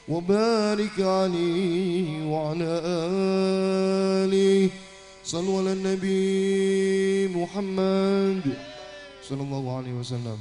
وبارك عليه وعلى آله. صلوا على النبي محمد صلى الله عليه وسلم.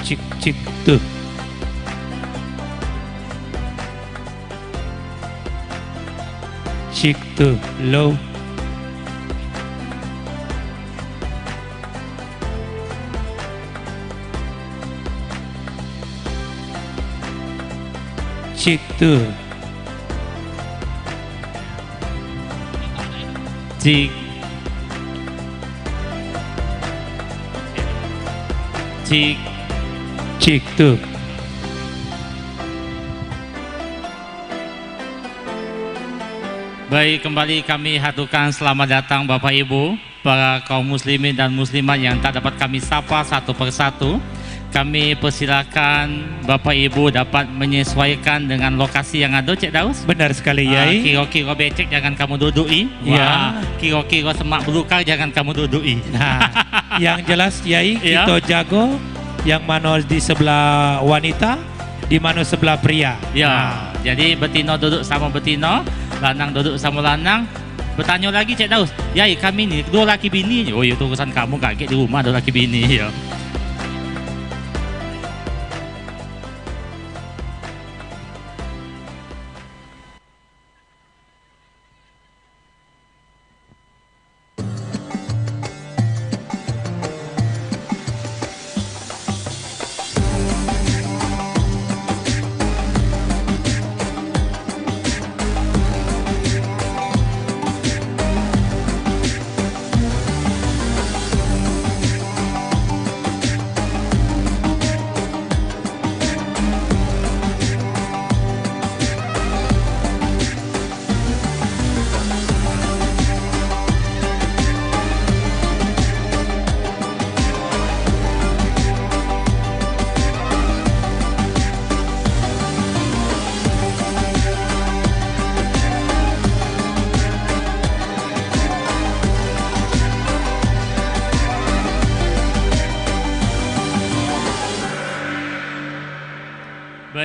Cik cik tuh. Cik tuh low. Cik tuh. Cik cik cik tuh. Baik, kembali kami haturkan selamat datang Bapak Ibu, para kaum muslimin dan muslimat yang tak dapat kami sapa satu persatu. Kami persilakan Bapak Ibu dapat menyesuaikan dengan lokasi yang ada, Cik Daus. Benar sekali, Yai. Kira-kira becek jangan kamu dudui. Ya. Kira-kira semak belukar jangan kamu dudui. Nah, yang jelas, Yai, Ya. kita jago yang mana di sebelah wanita, di mana sebelah pria. Ya, jadi betina duduk sama betina, lanang duduk sama lanang. Bertanya lagi, Cik Daus, Yai kami ni dua laki bini. Oh, itu urusan kamu, kaget di rumah ada laki bini. Ya.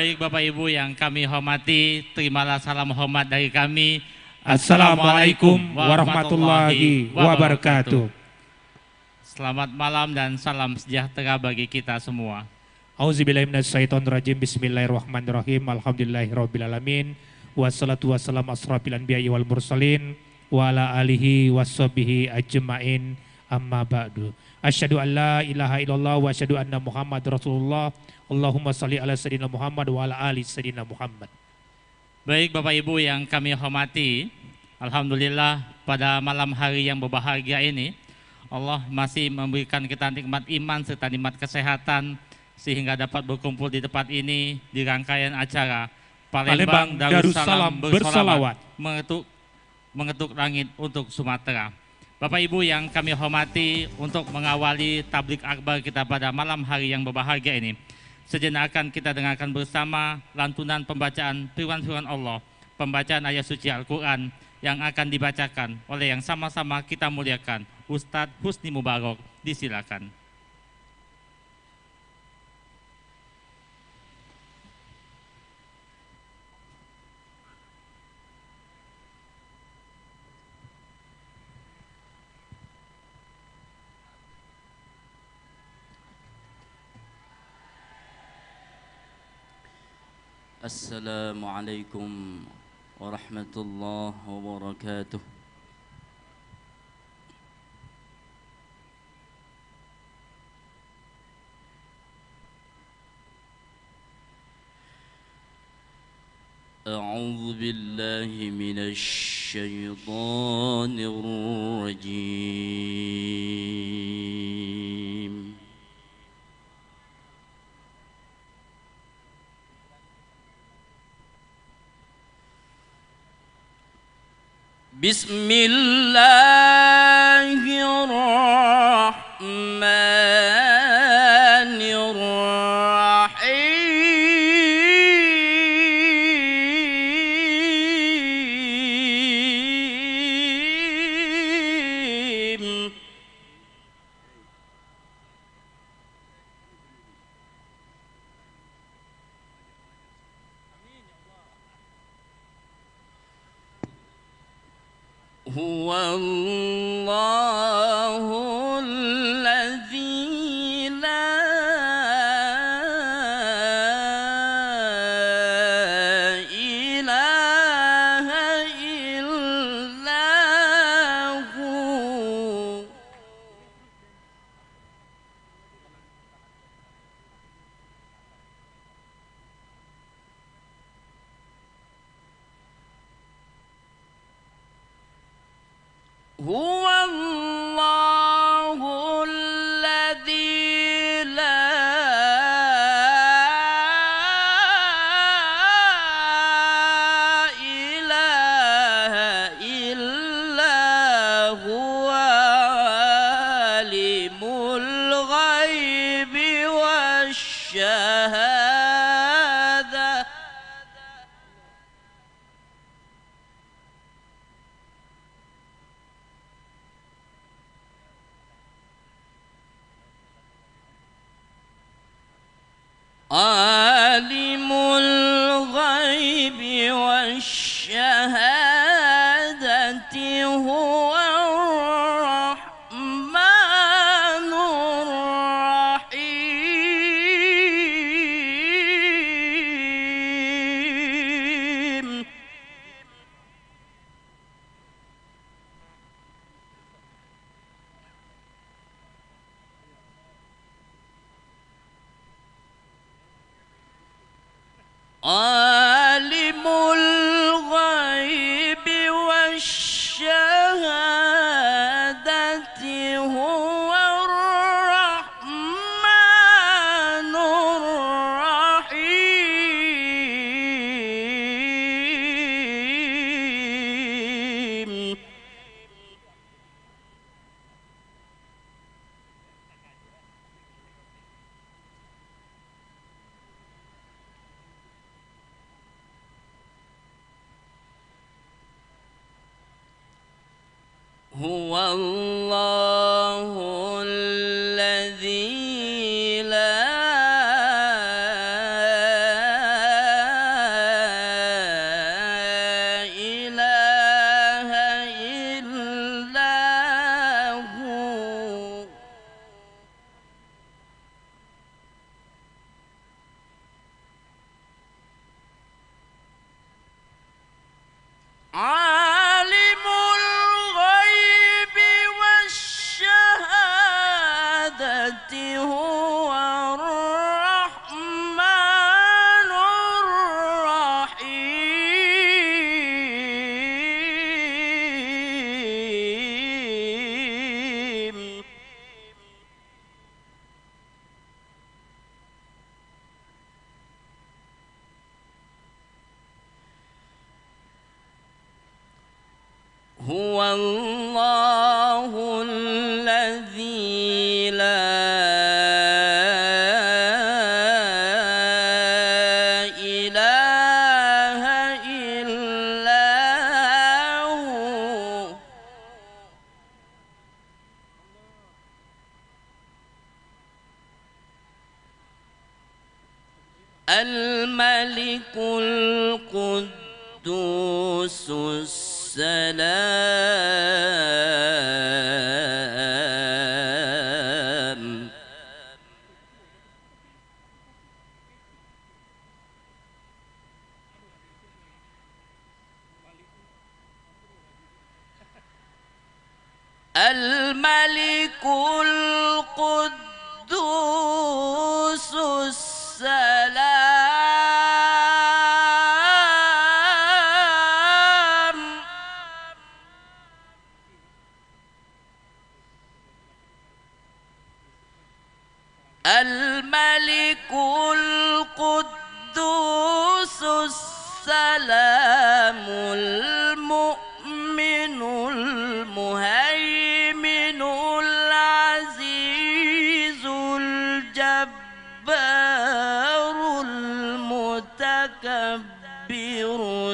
Baik Bapak Ibu yang kami hormati, terimalah salam hormat dari kami. Assalamualaikum warahmatullahi wabarakatuh. Selamat malam dan salam sejahtera bagi kita semua. Auzubillahiminasyaitonirrajim. Bismillahirrahmanirrahim. Alhamdulillahirrabbilalamin. Wassalatu wassalamu asrafil anbiya'i wal mursalin wa ala alihi washabihi ajma'in, amma ba'du. Asyhadu an la ilaha illallah wa asyhadu anna Muhammad Rasulullah. Allahumma shalli ala sayyidina Muhammad wa ala ali sayyidina Muhammad. Baik Bapak Ibu yang kami hormati, alhamdulillah pada malam hari yang berbahagia ini Allah masih memberikan kita nikmat iman serta nikmat kesehatan sehingga dapat berkumpul di tempat ini di rangkaian acara Palembang Darussalam bersolawat mengetuk langit untuk Sumatera. Bapak Ibu yang kami hormati, untuk mengawali tablik akbar kita pada malam hari yang berbahagia ini, sejenak akan kita dengarkan bersama lantunan pembacaan firman-firman Allah, pembacaan ayat suci Al-Quran yang akan dibacakan oleh yang sama-sama kita muliakan Ustadz Husni Mubarak. Disilakan. Assalamualaikum warahmatullahi wabarakatuh. A'udzu billahi minasy syaithanir rajim. Bismillahirrahmanirrahim. Huwallahu alladzi la ilaha illa hu. Huwallahu alladzi la ilaha illa huwa alimul ghaibi wasyahada. Alimul ghaibi wasyahadati huwa rahmanur rahim. Alimul ghaibi wasyahadati huwa rahmanur rahim. هو الرحمن الرحيم هو الله الذي لا إله إلا هو الملك القدوس السلام الملك القدوس السلام الملك القدوس السلام المؤمن المهيمن العزيز الجبار المتكبر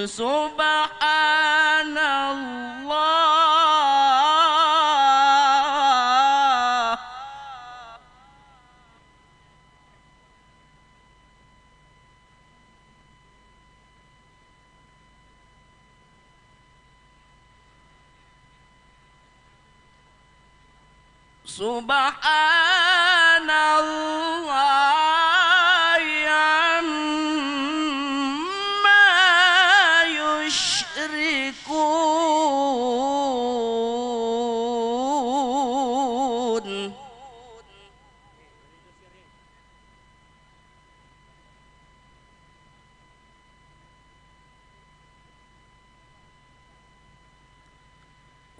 سبحان الله سبحان الله عما يشركون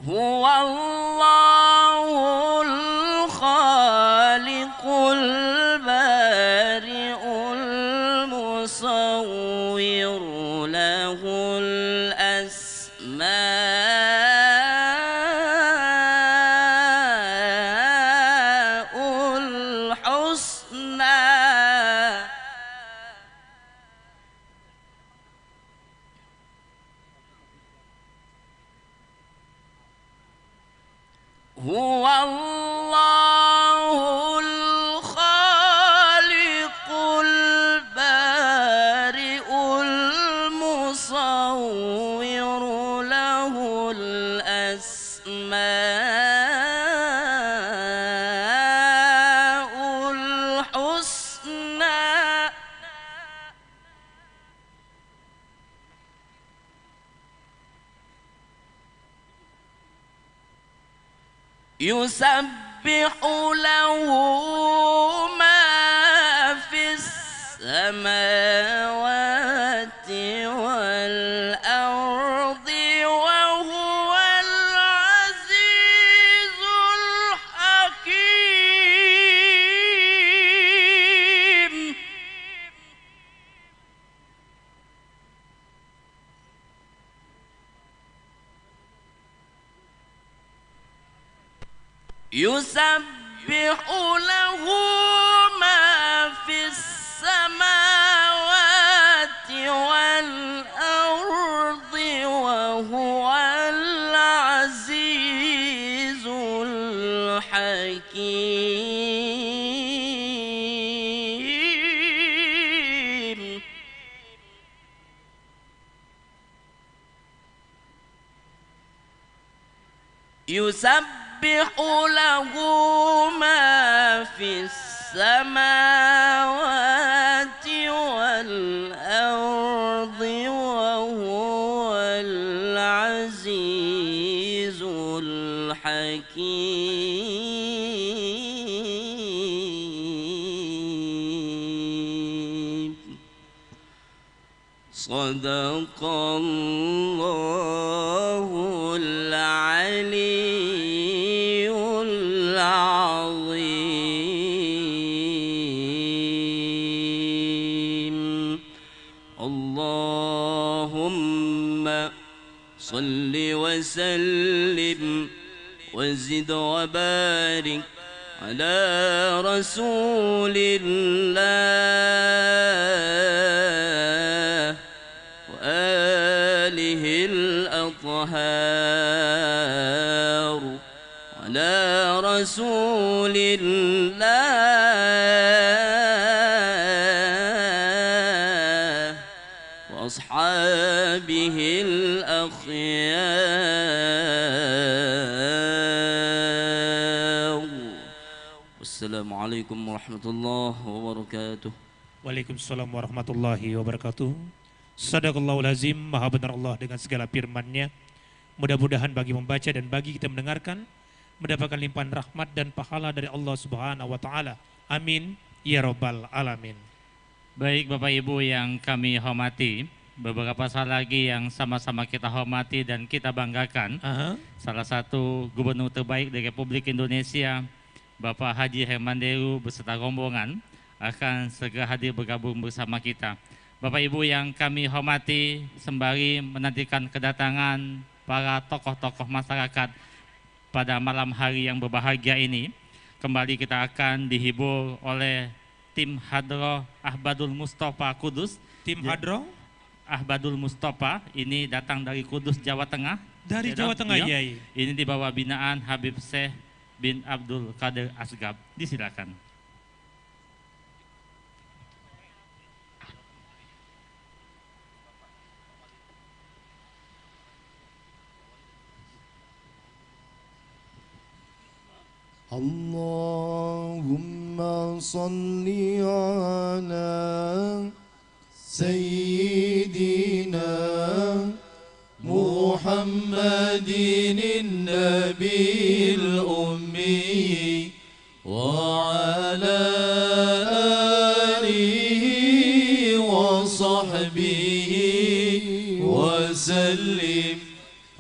هو الله الخالق البارئ المصور له الأسماء الحسنى هو الله الخالق البارئ المصور له الأسماء الحسنى يسبح له ما في السماوات والأرض وهو العزيز الحكيم يسبح له ما في السماوات والأرض وهو العزيز الحكيم يسبح له ما في السماوات والأرض وهو العزيز الحكيم صدق الله العلي العظيم. اللهم صل وسلم وزد وبارك على رسول الله وآله الأطهار على رسول الله وأصحابه الأخيار. والسلام عليكم ورحمة الله وبركاته. Waalaikumsalam warahmatullahi wabarakatuh. Sadaqallahul azim, maha benar Allah dengan segala firman-Nya. Mudah-mudahan bagi membaca dan bagi kita mendengarkan mendapatkan limpahan rahmat dan pahala dari Allah Subhanahu wa taala. Amin ya rabbal alamin. Baik Bapak Ibu yang kami hormati, beberapa saat lagi yang sama-sama kita hormati dan kita banggakan. Salah satu gubernur terbaik di Republik Indonesia, Bapak Haji Herman Deru beserta rombongan akan segera hadir bergabung bersama kita. Bapak Ibu yang kami hormati, sembari menantikan kedatangan para tokoh-tokoh masyarakat pada malam hari yang berbahagia ini, kembali kita akan dihibur oleh tim Hadroh Ahbadul Mustofa Kudus. Tim Hadroh Ahbadul Mustofa ini datang dari Kudus, Jawa Tengah. dari Jawa Tengah, iya. Yai. Ini di bawah binaan Habib Syekh bin Abdul Qadir Asgab. Disilakan. Allahumma salli ala Sayyidina Muhammadin Nabil Ummi wa ala alihi wa sahbihi wa sallim.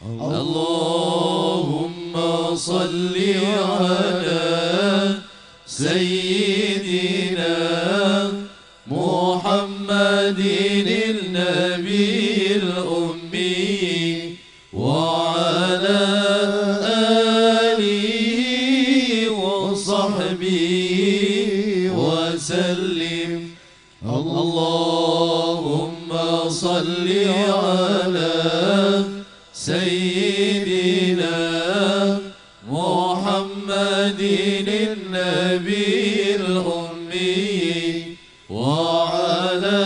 Allahumma salli ala Sayyidina Muhammadin Nabil Ummi wa ala alihi wa sahbihi wa sallim. Allahumma salli ala Sayyidina Muhammadin Nabil Ummi wa ala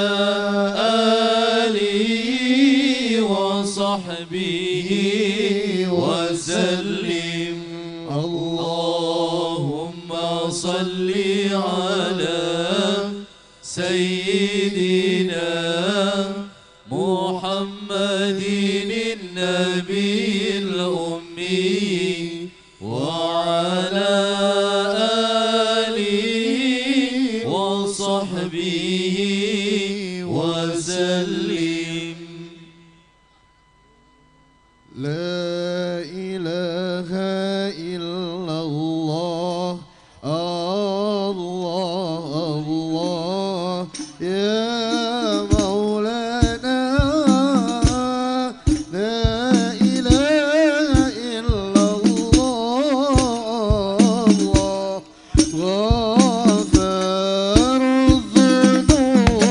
alihi wa sahbihi wa sallim. Allahumma salli ala Sayyidina Muhammadin Nabil Ummi wa ala alihi wa sahbihi wa sallim. La ilaha illallah, Allah Allah ya Maulana. La ilaha illallah, ghafar dhunub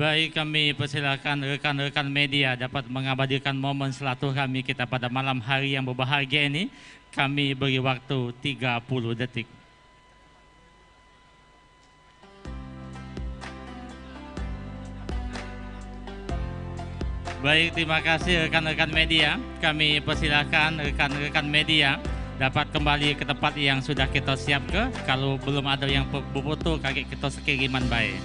Baik, kami persilakan rekan-rekan media dapat mengabadikan momen silaturahmi kita pada malam hari yang berbahagia ini. Kami beri waktu 30 detik. Baik, terima kasih rekan-rekan media. Kami persilakan rekan-rekan media dapat kembali ke tempat yang sudah kita siapkan. Kalau belum ada yang berfoto, kakek kita sekiriman baik.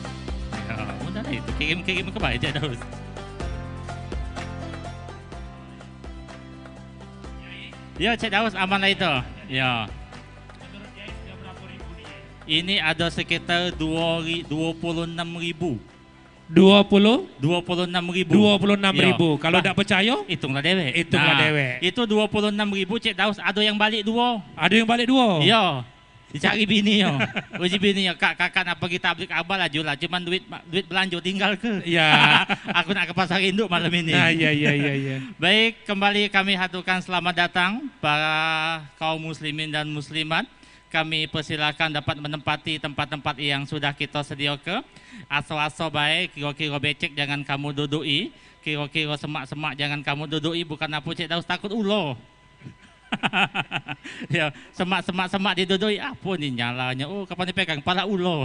Ya, udah deh, itu kirim ke baik aja terus. Ya, Cik Daus aman lah itu. Ya. Ini ada sekitar 26.000. 26.000. 26.000. Kalau Bah, tidak percaya, hitunglah dewek. Hitunglah dewek. Itu 26.000 Cik Daus, ada yang balik 2. ada yang balik 2. Iya. Dicari bini yo. Uji bini yo, kakak nak pergi tablik abal aja lah, cuman duit belanja tinggal ke. Ya. Aku nak ke pasar induk malam ini. Nah, iya. Baik, kembali kami haturkan selamat datang para kaum muslimin dan muslimat. Kami persilakan dapat menempati tempat-tempat yang sudah kita sediakan. Aso-aso baik, kira-kira becek jangan kamu dudui, kira-kira semak-semak jangan kamu dudui, bukan apa Cik Daus takut ulo. Ya, semak didudui, apa nih nyalanya? Oh, kapan dipegang? Pala ulo.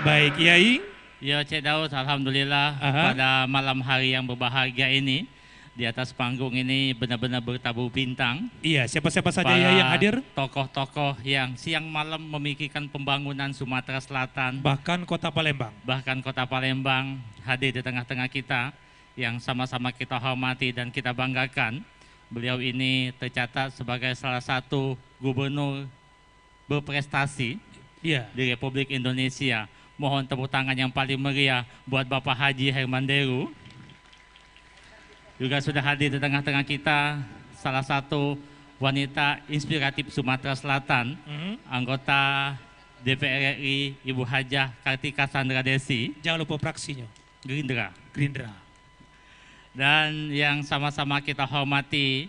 Baik, Kiai. Ya, Cik Daus, alhamdulillah Aha. pada malam hari yang berbahagia ini, di atas panggung ini benar-benar bertabur bintang. Iya, siapa-siapa saja Para ya yang hadir, tokoh-tokoh yang siang malam memikirkan pembangunan Sumatera Selatan, bahkan Kota Palembang. bahkan Kota Palembang hadir di tengah-tengah kita, yang sama-sama kita hormati dan kita banggakan. Beliau ini tercatat sebagai salah satu gubernur berprestasi Iya. di Republik Indonesia. Mohon tepuk tangan yang paling meriah buat Bapak Haji Herman Deru. Juga sudah hadir di tengah-tengah kita salah satu wanita inspiratif Sumatera Selatan, anggota DPR RI Ibu Hajah Kartika Sandra Desi, Jangan lupa praksinya, Gerindra. Gerindra. Dan yang sama-sama kita hormati,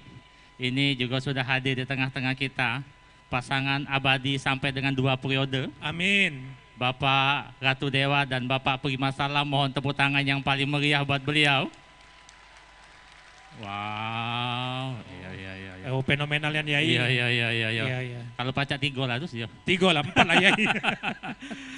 ini juga sudah hadir di tengah-tengah kita, pasangan abadi sampai dengan 2 periode, Amin. Bapak Ratu Dewa dan Bapak Prima Salam. Mohon tepuk tangan yang paling meriah buat beliau. Wow, iya. Oh, fenomenal ya, Yai. Iya. Iya. Kalau pacak 3 lah terus ya. 3 lah, 4 lah, Yai.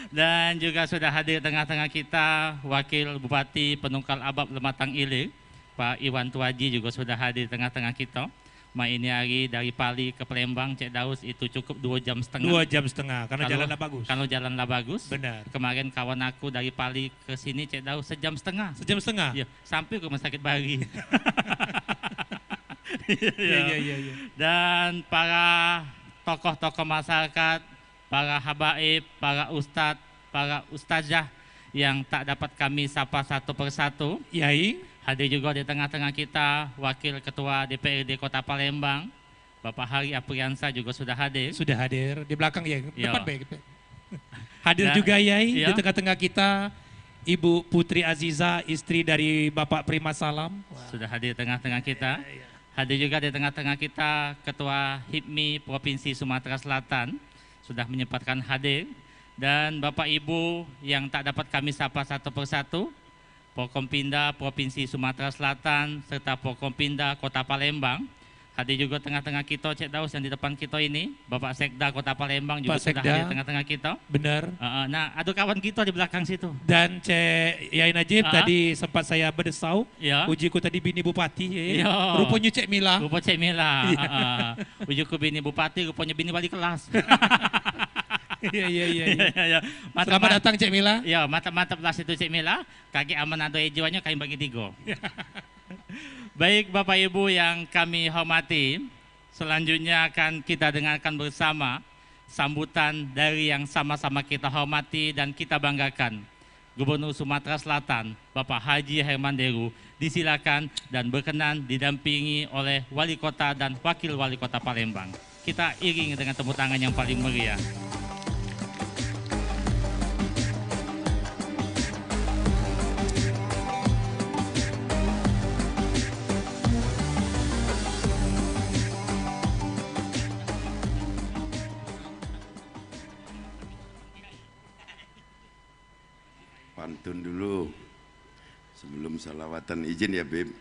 Dan juga sudah hadir tengah-tengah kita Wakil Bupati Penungkal Abab Lematang Ilir, Pak Iwan Tuaji juga sudah hadir tengah-tengah kita. Ini hari dari Pali ke Palembang, Cik Daus itu cukup 2 jam setengah. 2 jam setengah, karena jalannya bagus. Kalau jalanlah bagus. Benar. Kemarin kawan aku dari Pali ke sini, Cik Daus 1 jam setengah. 1 jam setengah? Ya, sampai ke rumah sakit Bari. Iya. Dan para tokoh-tokoh masyarakat, para habaib, para ustadz, para ustazah yang tak dapat kami sapa satu persatu. Yai. Hadir juga di tengah-tengah kita Wakil Ketua DPRD Kota Palembang, Bapak Hari Apriansa juga sudah hadir. Sudah hadir di belakang ya, Ya. depan baik. Hadir Dan- juga Yai ya. di tengah-tengah kita Ibu Putri Aziza, istri dari Bapak Prima Salam. Sudah hadir di tengah-tengah kita. Hadir juga di tengah-tengah kita Ketua HIPMI Provinsi Sumatera Selatan sudah menyempatkan hadir. Dan Bapak Ibu yang tak dapat kami sapa satu persatu, Forkompinda Provinsi Sumatera Selatan serta Forkompinda Kota Palembang, Hadir juga tengah-tengah kita Cik Daus yang di depan kita ini, Bapak Sekda Kota Palembang juga Pak sudah Sekda. hadir tengah-tengah kita. Benar. Nah, ada kawan kita di belakang situ. Dan Cek Yai Najib tadi sempat saya berdesau, Ya. ujiku tadi bini bupati, Ya. rupanya Cek Mila. Rupa Cik Mila. Ujuku bini bupati, rupanya bini wali kelas. Iya. Ya. Selamat datang Cek Mila. Ya, mantap-mantap lah itu Cik Mila. Kaki aman ado ejoannya kain bagi tiga. Baik Bapak Ibu yang kami hormati, selanjutnya akan kita dengarkan bersama sambutan dari yang sama-sama kita hormati dan kita banggakan. Gubernur Sumatera Selatan, Bapak Haji Herman Deru, disilakan dan berkenan didampingi oleh Wali Kota dan Wakil Wali Kota Palembang. Kita iringi dengan tepuk tangan yang paling meriah. Pantun dulu sebelum salawatan, izin ya Beb.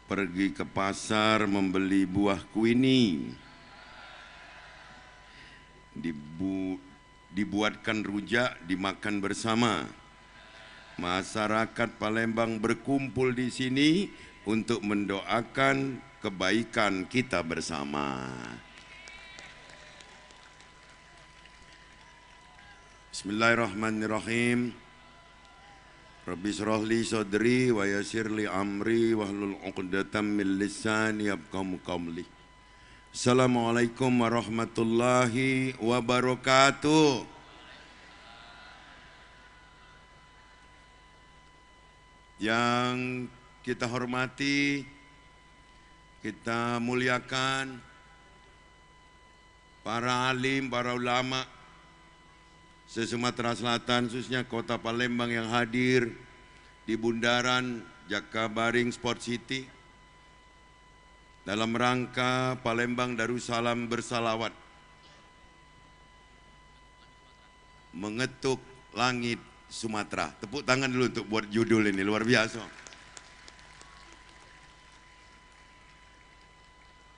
Pergi ke pasar membeli buah kuini, dibuatkan rujak, dimakan bersama. Masyarakat Palembang berkumpul di sini untuk mendoakan kebaikan kita bersama. Bismillahirrahmanirrahim. Rabbi shrah li sadri wa yassir li amri wahlul 'uqdatam min lisani yafqahu qawli. Assalamualaikum warahmatullahi wabarakatuh. Yang kita hormati, kita muliakan para alim, para ulama se-Sumatera Selatan, khususnya Kota Palembang yang hadir di Bundaran Jakabaring Sport City dalam rangka Palembang Darussalam bersalawat mengetuk langit Sumatera. Tepuk tangan dulu untuk buat judul ini, luar biasa.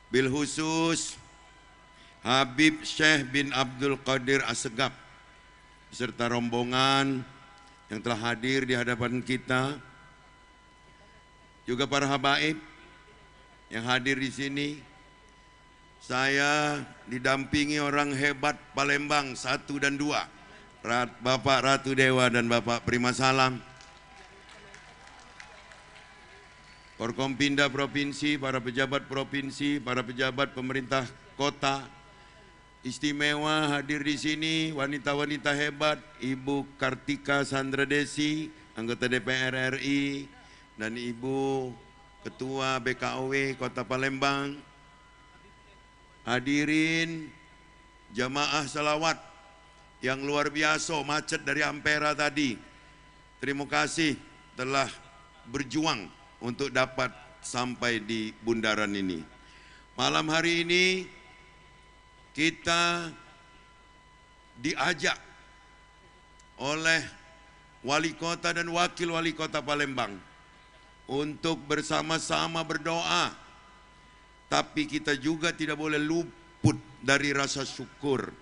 Bil khusus Habib Syekh bin Abdul Qadir Assegaf beserta rombongan yang telah hadir di hadapan kita, juga para habaib yang hadir di sini. Saya didampingi orang hebat Palembang 1 dan 2, Bapak Ratu Dewa dan Bapak Prima Salam, Forkompinda Provinsi, para pejabat provinsi, para pejabat pemerintah kota. Istimewa hadir di sini wanita-wanita hebat, Ibu Kartika Sandra Desi, anggota DPR RI, dan Ibu Ketua BKOW Kota Palembang. Hadirin jamaah salawat yang luar biasa, macet dari Ampera tadi. Terima kasih telah berjuang untuk dapat sampai di bundaran ini. Malam hari ini kita diajak oleh wali kota dan wakil wali kota Palembang untuk bersama-sama berdoa, tapi kita juga tidak boleh luput dari rasa syukur.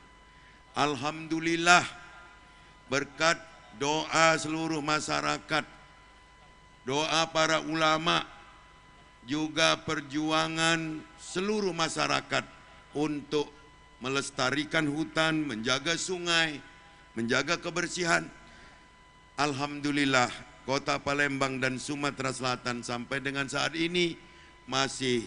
Alhamdulillah, berkat doa seluruh masyarakat, doa para ulama, juga perjuangan seluruh masyarakat untuk melestarikan hutan, menjaga sungai, menjaga kebersihan. Alhamdulillah, Kota Palembang dan Sumatera Selatan sampai dengan saat ini masih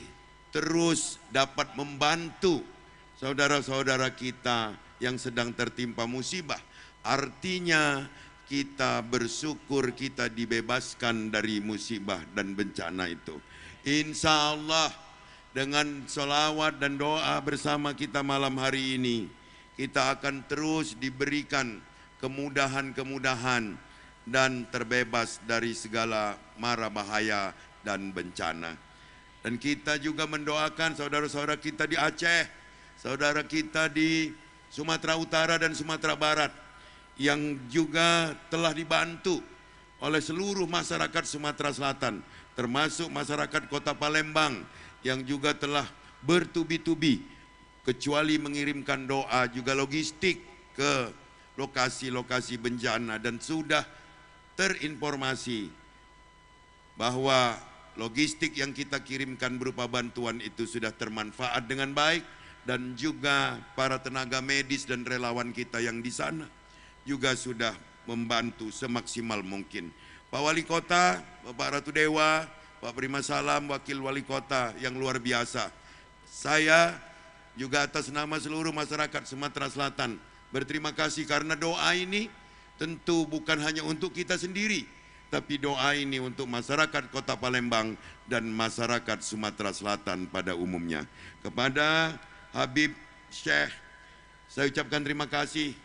terus dapat membantu saudara-saudara kita yang sedang tertimpa musibah. Artinya kita bersyukur kita dibebaskan dari musibah dan bencana itu. Insya Allah, dengan sholawat dan doa bersama kita malam hari ini, kita akan terus diberikan kemudahan-kemudahan dan terbebas dari segala mara bahaya dan bencana. Dan kita juga mendoakan saudara-saudara kita di Aceh, saudara kita di Sumatera Utara dan Sumatera Barat, yang juga telah dibantu oleh seluruh masyarakat Sumatera Selatan termasuk masyarakat Kota Palembang yang juga telah bertubi-tubi, kecuali mengirimkan doa juga logistik ke lokasi-lokasi bencana, dan sudah terinformasi bahwa logistik yang kita kirimkan berupa bantuan itu sudah termanfaat dengan baik, dan juga para tenaga medis dan relawan kita yang di sana juga sudah membantu semaksimal mungkin. Pak Wali Kota, Bapak Ratu Dewa, Pak Prima Salam, Wakil Wali Kota yang luar biasa. Saya juga atas nama seluruh masyarakat Sumatera Selatan berterima kasih karena doa ini tentu bukan hanya untuk kita sendiri, tapi doa ini untuk masyarakat Kota Palembang dan masyarakat Sumatera Selatan pada umumnya. Kepada Habib Syekh, saya ucapkan terima kasih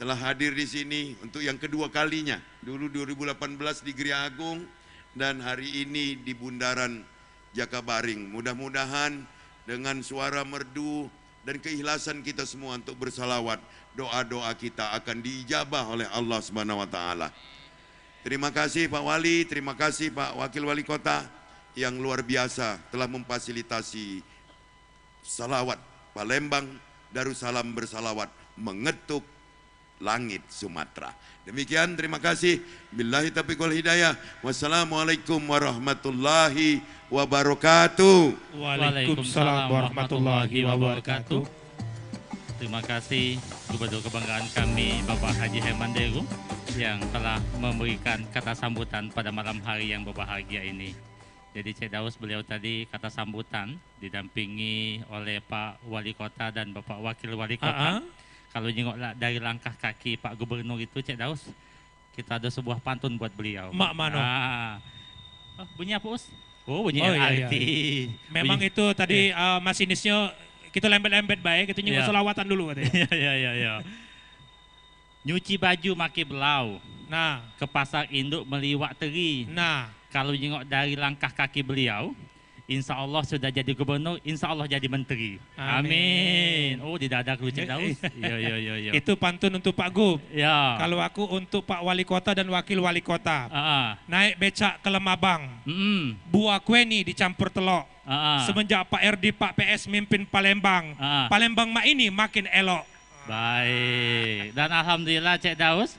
telah hadir di sini untuk yang kedua kalinya. Dulu 2018 di Gria Agung dan hari ini di Bundaran Jakabaring. Mudah-mudahan dengan suara merdu dan keikhlasan kita semua untuk bersalawat, doa-doa kita akan diijabah oleh Allah Subhanahu wa taala. Terima kasih Pak Wali, terima kasih Pak Wakil Wali Kota yang luar biasa telah memfasilitasi salawat Palembang Darussalam bersalawat mengetuk langit Sumatera. Demikian, terima kasih. Billahi taufiq wal hidayah. Wassalamualaikum warahmatullahi wabarakatuh. Waalaikumsalam warahmatullahi wabarakatuh. Terima kasih Gubernur Kebanggaan kami Bapak Haji Herman Deru yang telah memberikan kata sambutan pada malam hari yang berbahagia ini. Jadi Cik Daus, beliau tadi kata sambutan didampingi oleh Pak Wali Kota dan Bapak Wakil Wali Kota. Kalau jengok dari langkah kaki Pak Gubernur itu, Cik Daus, kita ada sebuah pantun buat beliau. Mak mano. Oh, bunyi apa, Us? Oh, bunyi iya, LRT. iya. Memang bunyi, itu tadi masinisnya kita lembet-lembet baik, itu nyengok selawatan dulu katanya. Iya. Nyuci baju maki belau. Nah, Ke pasar induk meliwak teri. nah, Kalau jengok dari langkah kaki beliau, insya Allah sudah jadi gubernur, insya Allah jadi menteri. Amin. Oh, di dada Cik Daus. Iya. itu pantun untuk Pak Gub. Ya. Kalau aku untuk Pak Wali Kota dan Wakil Wali Kota. Naik becak ke Lemabang, buah kue nih dicampur telok. Semenjak Pak RD, Pak PS mimpin Palembang, Palembang mak ini makin elok. Baik. Dan alhamdulillah Cik Daus,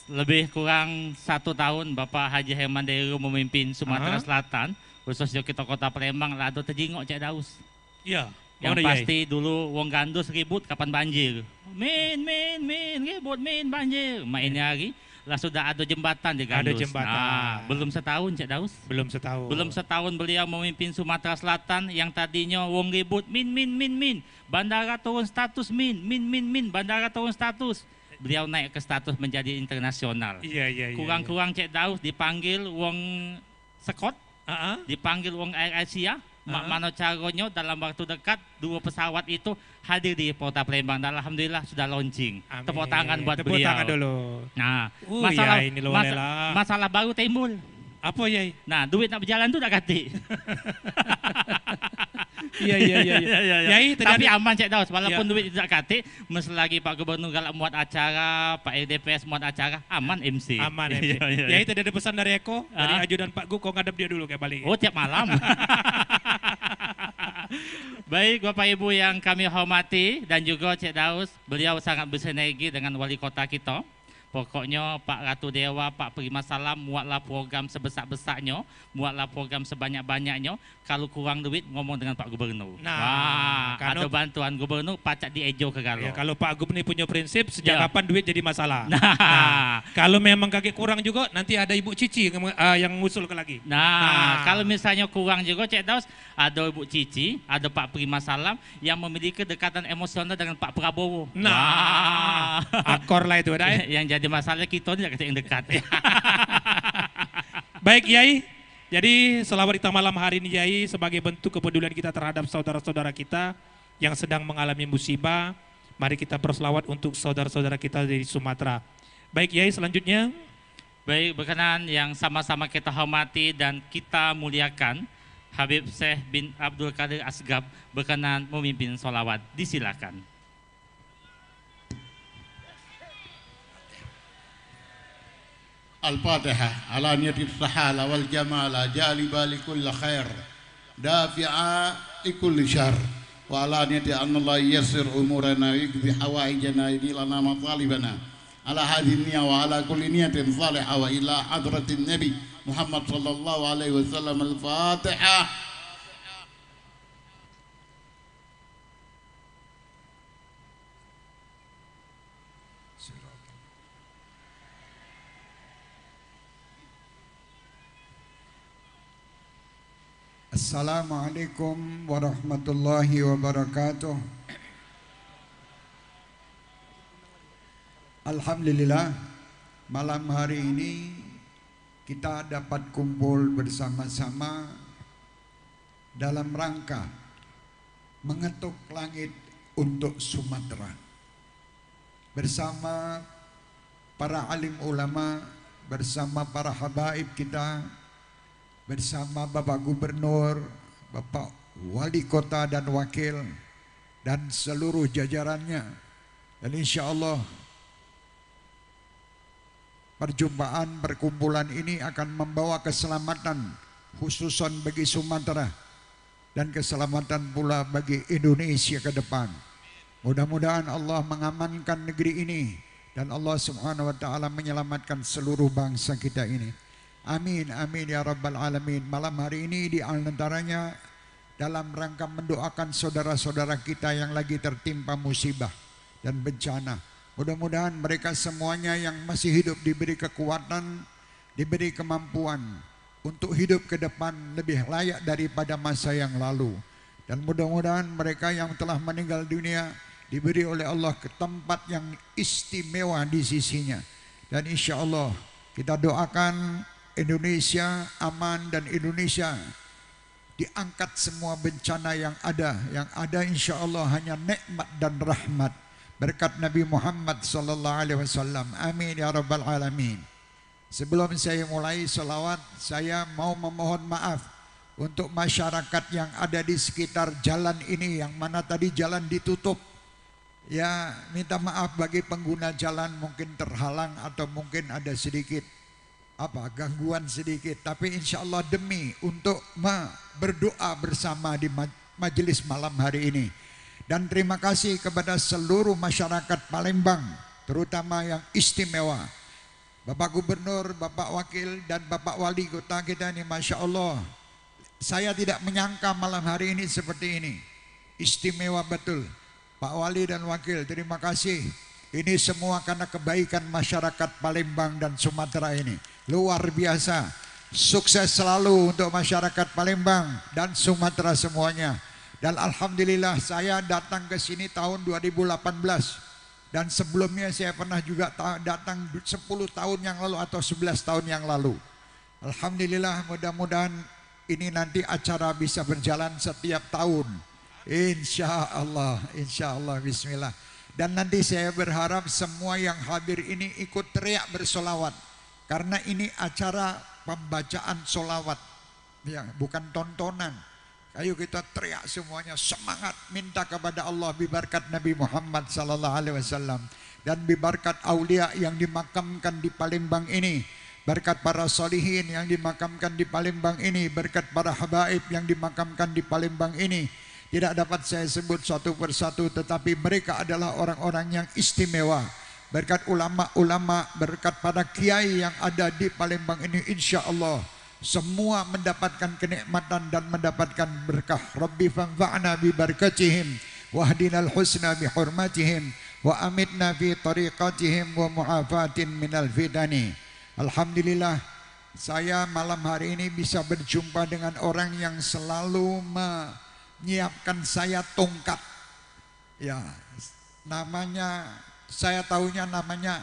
lebih kurang 1 tahun Bapak Haji Herman Deru memimpin Sumatera Selatan, khususnya kita Kota Palembang, lado terjingok Cik Daus. Iya. Yang pasti dulu wong gandus ribut kapan banjir. Min, ribut, banjir. Mainnya hari, lah sudah ada jembatan di Gandus. Ada jembatan. Nah, belum setahun Cik Daus. Belum setahun. Belum setahun beliau memimpin Sumatera Selatan yang tadinya wong ribut, min. Bandara turun status, min. Bandara turun status. Beliau naik ke status menjadi internasional. Iya. Kurang-kurang Cik Daus dipanggil wong sekot, dipanggil wong Air Asia, mak mano caronyo dalam waktu dekat 2 pesawat itu hadir di Kota Palembang dan alhamdulillah sudah launching. Amin. Tepuk tangan buat Tepuk beliau. tangan dulu. Nah, ini luar masalah baru timbul. Apa Yai? Nah, duit nak berjalan tuh tak ganti. Iya. Yai, tapi aman Cik Daus, walaupun duit tidak kate, selagi Pak Gubernur galak muat acara, Pak LDPS muat acara, aman MC. Aman MC. Yai, tadi ada pesan dari Eko, dari Ajudan Pak Gu, kau ngadep dia dulu kayak balik. Oh, tiap malam. Baik Bapak Ibu yang kami hormati dan juga Cik Daus, beliau sangat bersinergi dengan wali kota kita. Pokoknya Pak Ratu Dewa, Pak Prima Salam muatlah program sebesar-besarnya, muatlah program sebanyak-banyaknya. Kalau kurang duit ngomong dengan Pak Gubernur. Nah, ada bantuan Gubernur pacak diejo ke Galo. Ya, kalau Pak Gubernur punya prinsip sejak kapan duit jadi masalah. Nah, kalau memang kaki kurang juga nanti ada Ibu Cici yang ngusul ke lagi. Nah, kalau misalnya kurang juga Cik Daus, ada Ibu Cici, ada Pak Prima Salam yang memiliki kedekatan emosional dengan Pak Prabowo. Nah, akor lah itu ada. Yang jadi masalah kita tidak yang dekat. Baik Yai, jadi selawat kita malam hari ini Yai sebagai bentuk kepedulian kita terhadap saudara-saudara kita yang sedang mengalami musibah. Mari kita berselawat untuk saudara-saudara kita dari Sumatera. Baik Yai, selanjutnya. Baik, berkenan yang sama-sama kita hormati dan kita muliakan, Habib Syekh bin Abdul Qadir Asgab berkenan memimpin sholawat. Disilakan. الفاتحة على نية الصحالة والجمال جالبة لكل خير دافعة لكل شر وعلى نية أن الله ييسر أمورنا ويقضي حوائجنا يدي لنا مطالبنا على هذه النية وعلى كل نية صالحة وإلى حضرة النبي محمد صلى الله عليه وسلم الفاتحة. Assalamualaikum warahmatullahi wabarakatuh. Alhamdulillah, malam hari ini kita dapat kumpul bersama-sama dalam rangka mengetuk langit untuk Sumatera bersama para alim ulama, bersama para habaib kita, bersama Bapak Gubernur, Bapak Wali Kota dan Wakil, dan seluruh jajarannya. Dan insya Allah perjumpaan perkumpulan ini akan membawa keselamatan khususan bagi Sumatera dan keselamatan pula bagi Indonesia ke depan. Mudah-mudahan Allah mengamankan negeri ini dan Allah Subhanahu wa taala menyelamatkan seluruh bangsa kita ini. Amin, amin ya rabbal alamin. Malam hari ini di antaranya dalam rangka mendoakan saudara-saudara kita yang lagi tertimpa musibah dan bencana. Mudah-mudahan mereka semuanya yang masih hidup diberi kekuatan, diberi kemampuan untuk hidup ke depan lebih layak daripada masa yang lalu. Dan mudah-mudahan mereka yang telah meninggal dunia diberi oleh Allah ke tempat yang istimewa di sisinya. Dan insya Allah kita doakan Indonesia aman dan Indonesia diangkat semua bencana yang ada insya Allah hanya nikmat dan rahmat berkat Nabi Muhammad sallallahu alaihi wasallam. Amin ya rabbal alamin. Sebelum saya mulai selawat, saya mau memohon maaf untuk masyarakat yang ada di sekitar jalan ini yang mana tadi jalan ditutup. Ya, minta maaf bagi pengguna jalan mungkin terhalang atau mungkin ada sedikit gangguan sedikit, tapi insya Allah demi untuk berdoa bersama di majelis malam hari ini. Dan terima kasih kepada seluruh masyarakat Palembang, terutama yang istimewa, Bapak Gubernur, Bapak Wakil, dan Bapak Wali Kota kita ini, Masya Allah. Saya tidak menyangka malam hari ini seperti ini, istimewa betul. Pak Wali dan Wakil, terima kasih. Ini semua karena kebaikan masyarakat Palembang dan Sumatera ini. Luar biasa. Sukses selalu untuk masyarakat Palembang dan Sumatera semuanya. Dan alhamdulillah saya datang ke sini tahun 2018. Dan sebelumnya saya pernah juga datang 10 tahun yang lalu atau 11 tahun yang lalu. Alhamdulillah, mudah-mudahan ini nanti acara bisa berjalan setiap tahun. Insya Allah, bismillah. Dan nanti saya berharap semua yang hadir ini ikut teriak bersolawat. Karena ini acara pembacaan solawat, ya, bukan tontonan. Ayo kita teriak semuanya, semangat minta kepada Allah bibarkat Nabi Muhammad sallallahu alaihi wasallam dan bibarkat aulia yang dimakamkan di Palembang ini, berkat para solihin yang dimakamkan di Palembang ini, berkat para habaib yang dimakamkan di Palembang ini. Tidak dapat saya sebut satu persatu, tetapi mereka adalah orang-orang yang istimewa. Berkat ulama-ulama, berkat para kiai yang ada di Palembang ini, insya Allah semua mendapatkan kenikmatan dan mendapatkan berkah. Rabbi fanfa'na bi barakatihim wahdinal husna bi hurmatihim wa amitna fi tariqatihim wa mu'afatin minal fitani. Alhamdulillah, saya malam hari ini bisa berjumpa dengan orang yang selalu menyiapkan saya tongkat. Ya, namanya saya tahunya namanya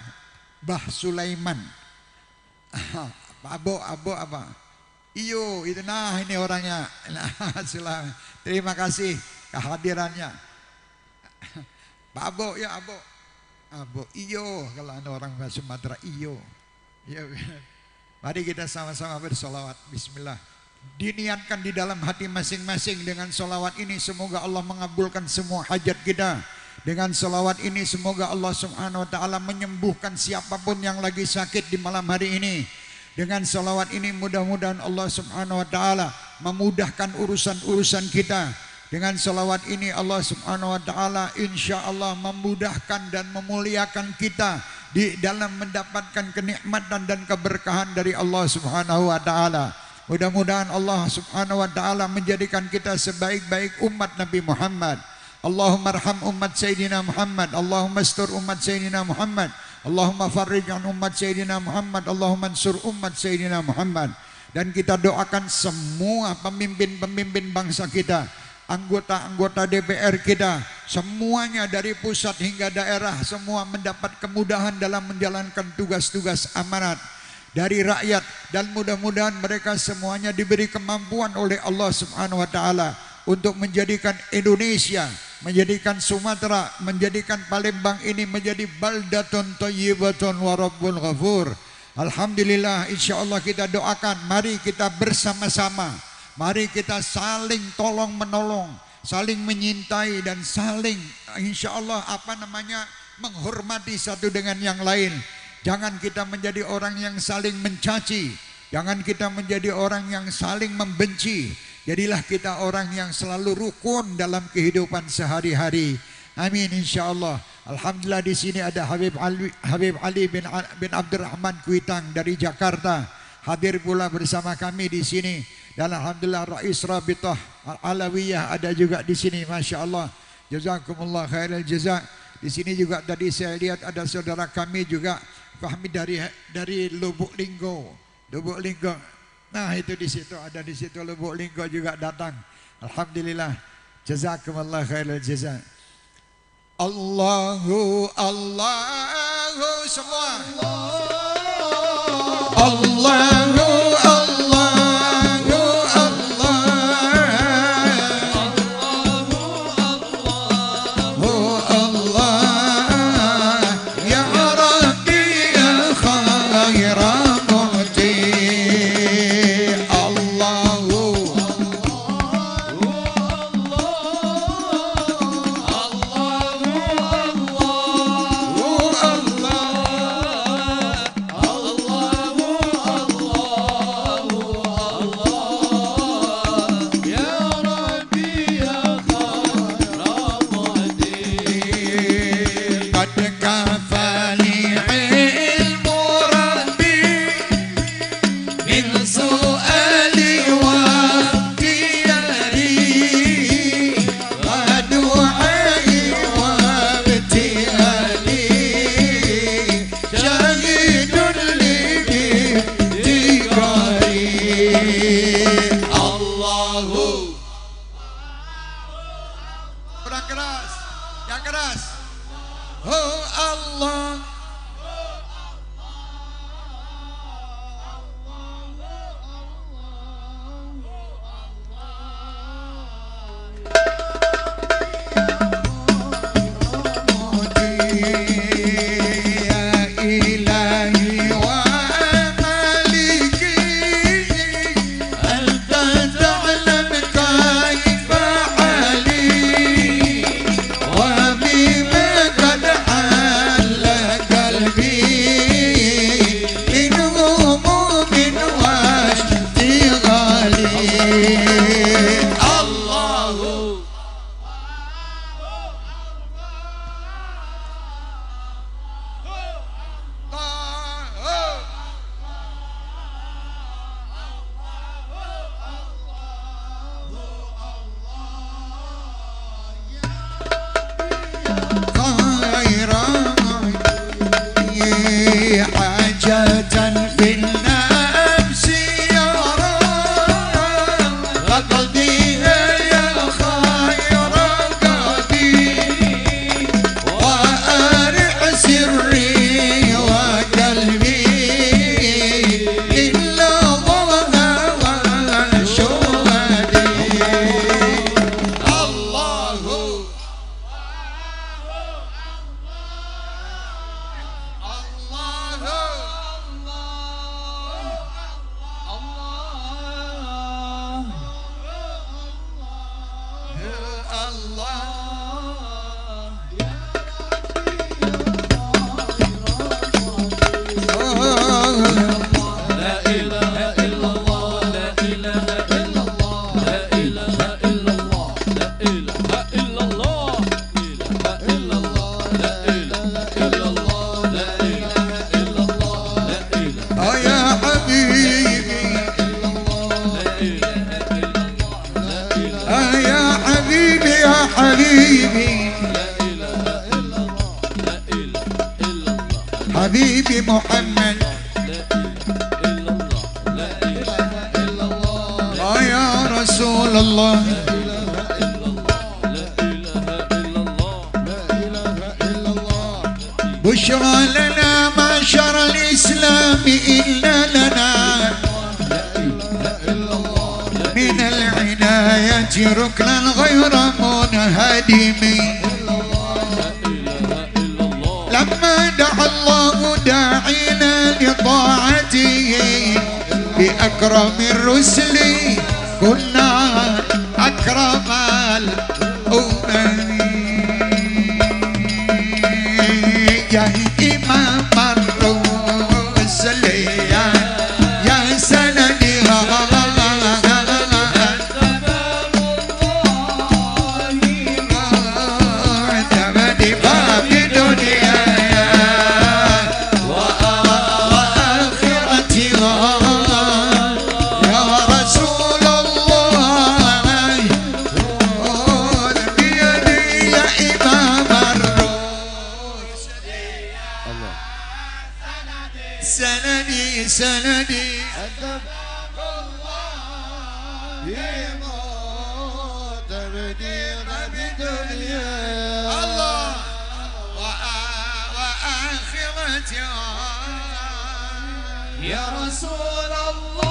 Bah Sulaiman. Abo apa? Iyo, itu ini orangnya. Nah, terima kasih kehadirannya. Pak Abo, ya Abo. Abo, iyo, kalau ada orang Sumatera, iyo. Ya, mari kita sama-sama bersolawat. Bismillah. Diniatkan di dalam hati masing-masing dengan solawat ini. Semoga Allah mengabulkan semua hajat kita Dengan selawat ini semoga Allah Subhanahu wa taala menyembuhkan siapapun yang lagi sakit di malam hari ini. Dengan selawat ini mudah-mudahan Allah Subhanahu wa taala memudahkan urusan-urusan kita. Dengan selawat ini Allah Subhanahu wa taala insyaallah memudahkan dan memuliakan kita di dalam mendapatkan kenikmatan dan keberkahan dari Allah Subhanahu wa taala. Mudah-mudahan Allah Subhanahu wa taala menjadikan kita sebaik-baik umat Nabi Muhammad. Allahumma arham umat Sayyidina Muhammad, Allahumma astur umat Sayyidina Muhammad, Allahumma farrij an umat Sayyidina Muhammad, Allahumma ansur umat Sayyidina Muhammad. Dan kita doakan semua pemimpin-pemimpin bangsa kita, anggota-anggota DPR kita, semuanya dari pusat hingga daerah, semua mendapat kemudahan dalam menjalankan tugas-tugas amanat dari rakyat, dan mudah-mudahan mereka semuanya diberi kemampuan oleh Allah Subhanahu wa taala untuk menjadikan Indonesia, menjadikan Sumatera, menjadikan Palembang ini menjadi baldatun thayyibatun wa rabbun ghafur. Alhamdulillah, insyaallah kita doakan, mari kita bersama-sama, mari kita saling tolong menolong, saling menyintai dan saling insyaallah menghormati satu dengan yang lain. Jangan kita menjadi orang yang saling mencaci, jangan kita menjadi orang yang saling membenci. Jadilah kita orang yang selalu rukun dalam kehidupan sehari-hari. Amin insyaallah. Alhamdulillah di sini ada Habib Ali bin Abdurrahman Kuitang dari Jakarta. Hadir pula bersama kami di sini. Dan alhamdulillah Rais Rabitah Alawiyah ada juga di sini. Masya Allah. Jazakumullah khairul jazak. Di sini juga tadi saya lihat ada saudara kami juga, Fahmi dari Lubuk Linggo. Lubuk Linggo. Nah itu di situ, ada di situ Lubuk Linggo juga datang. Alhamdulillah. Jazakumullah khairul jazak. Allahu semua. Allahu حبيبي حبيبي محمد يا رسول الله بشرى لنا معشر الإسلام إلا لنا من العناية ركنا غير منهدم لما دعا الله داعينا لطاعته بأكرم الرسل كنا أكرم الأمم يا إمام الرسل يا سندي سندي أتفق الله بما تبديغ بدنيا الله وآخرتي يا رسول الله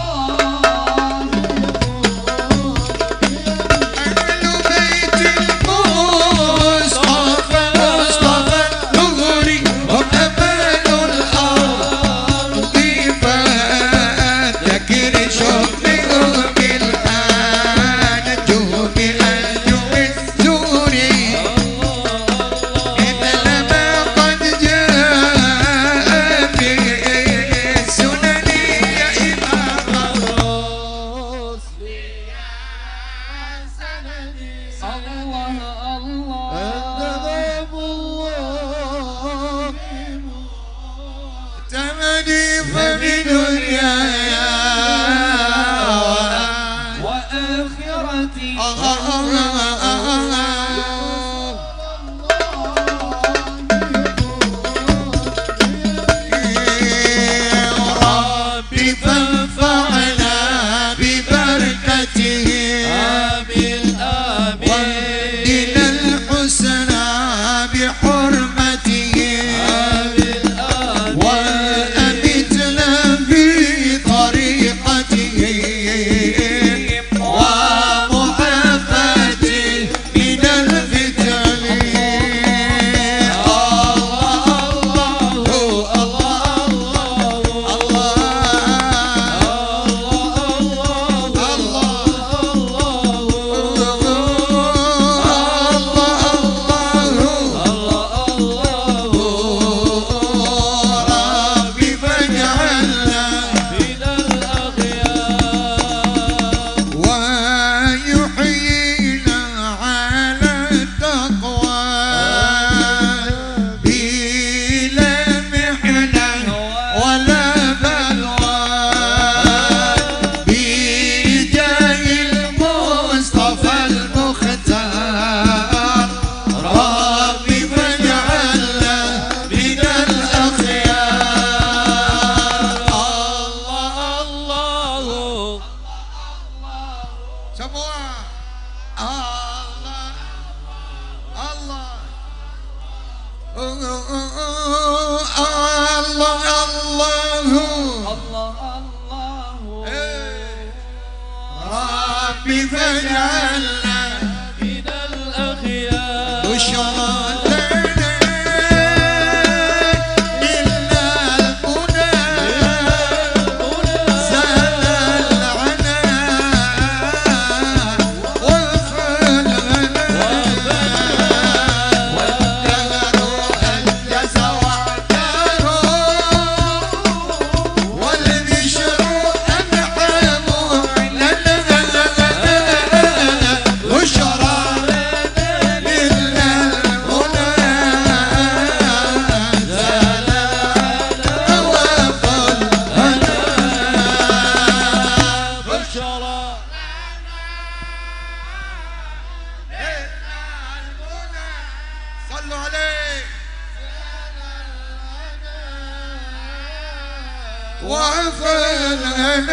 وفلنا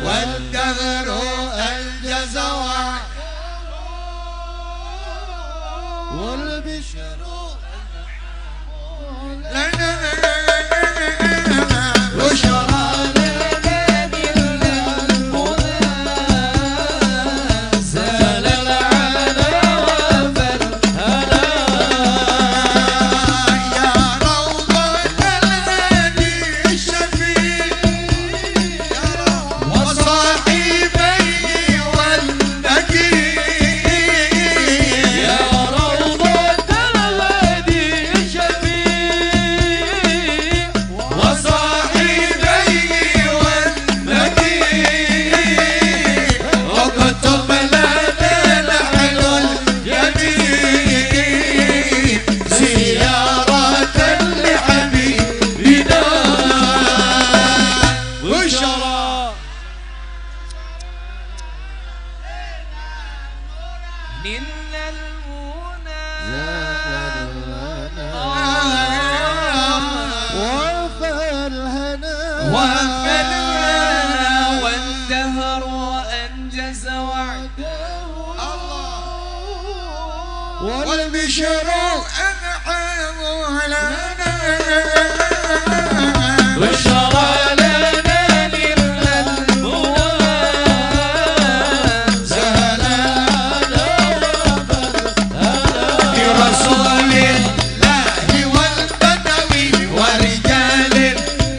والدهر أنجز والبشر لنا بشرى والبشر أنعم لنا بشرى لنا للمنى زهلانا برسول الله والبدوي ورجال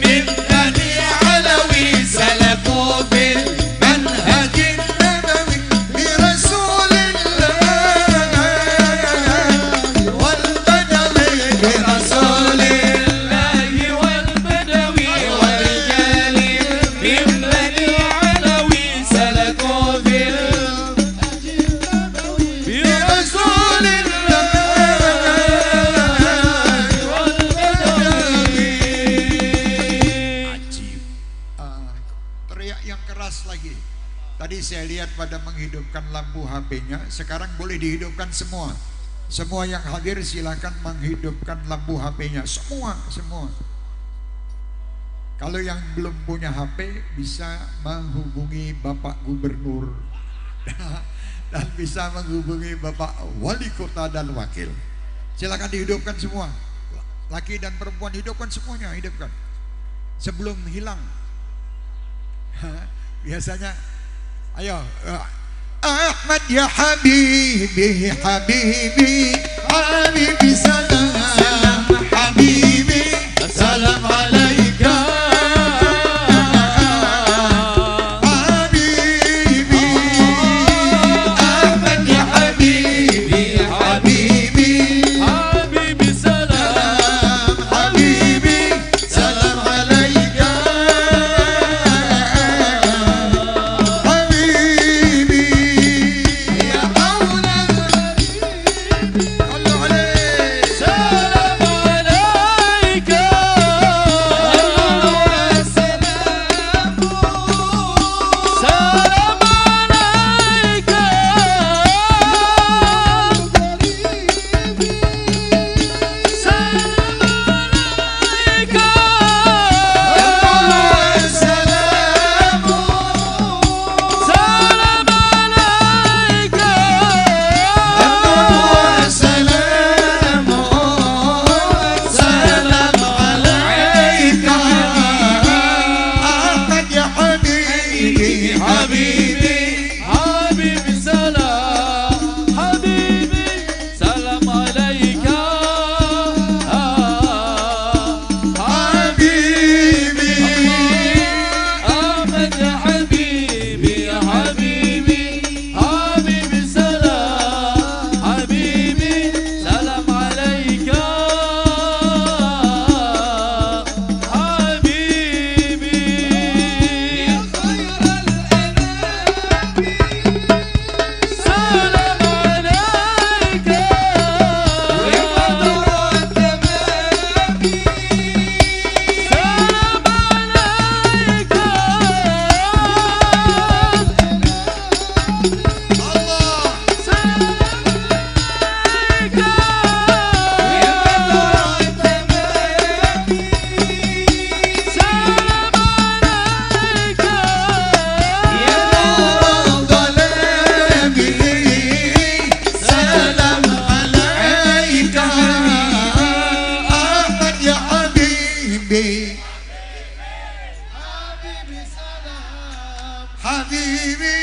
من بني علوي سلكوا بالمنهج النبوي برسول Tadi saya lihat pada menghidupkan lampu HP-nya, sekarang boleh dihidupkan semua. Semua yang hadir silakan menghidupkan lampu HP-nya, semua. Kalau yang belum punya HP bisa menghubungi Bapak Gubernur dan bisa menghubungi Bapak Wali Kota dan Wakil. Silakan dihidupkan semua. Laki dan perempuan hidupkan semuanya, hidupkan. Sebelum hilang. Biasanya ayo Ahmad ya Habibi Habibi Habibi salam Habibi salam alaika Habibi Ahmad ya Habibi Habibi Habibi salam Habibi salam alaika Habibi.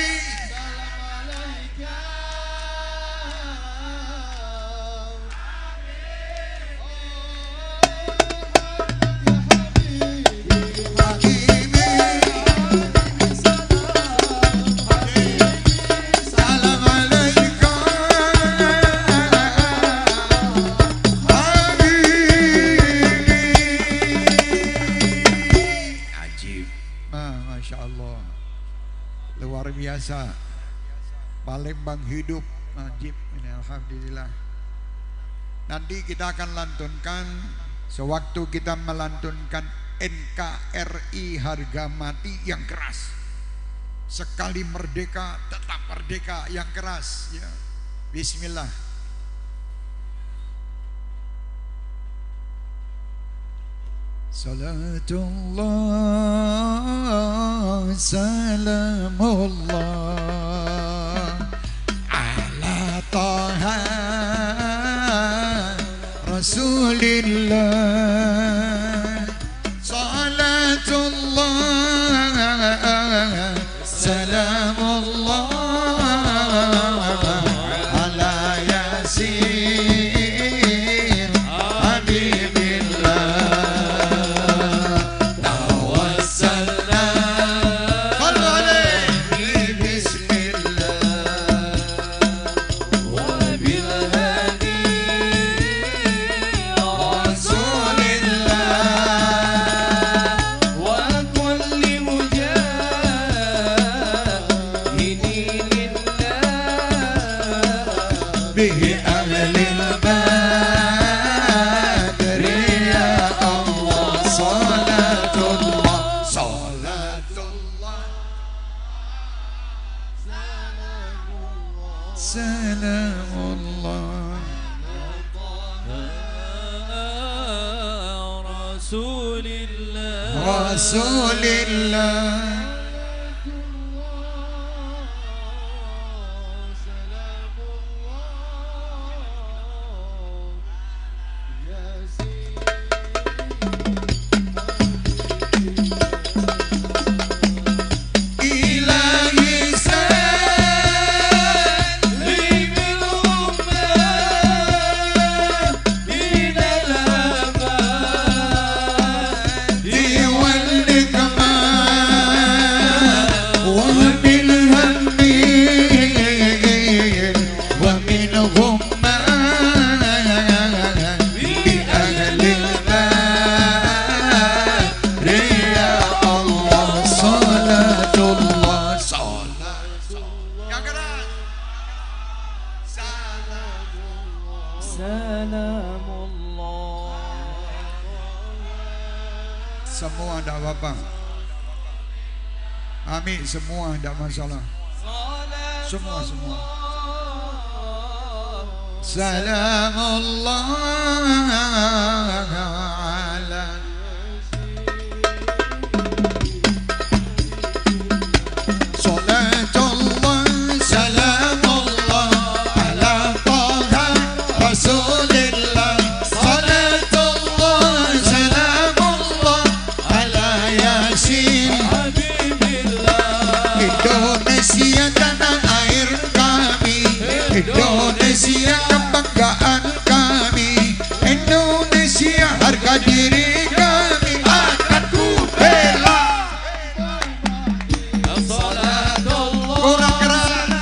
Masya Allah, luar biasa. Palembang hidup, ajib ini, alhamdulillah. Nanti kita akan lantunkan sewaktu kita melantunkan NKRI harga mati yang keras. Sekali merdeka tetap merdeka yang keras ya. Bismillah. Salatullah salamullah ala taha rasulillah. Salatullah salamullah ala yasin habibillah. Salamullah Rasulillah. Semua tidak apa-apa. Amin, semua tidak masalah. Semua. Salamullah ala salatullah salamullah ala taha rasulillah. Salatullah salamullah ala yasin habibillah. Indonesia tanah air kami, Indonesia kebanggaan kami, Indonesia harga diri kami akan ku bela. Kurang keras.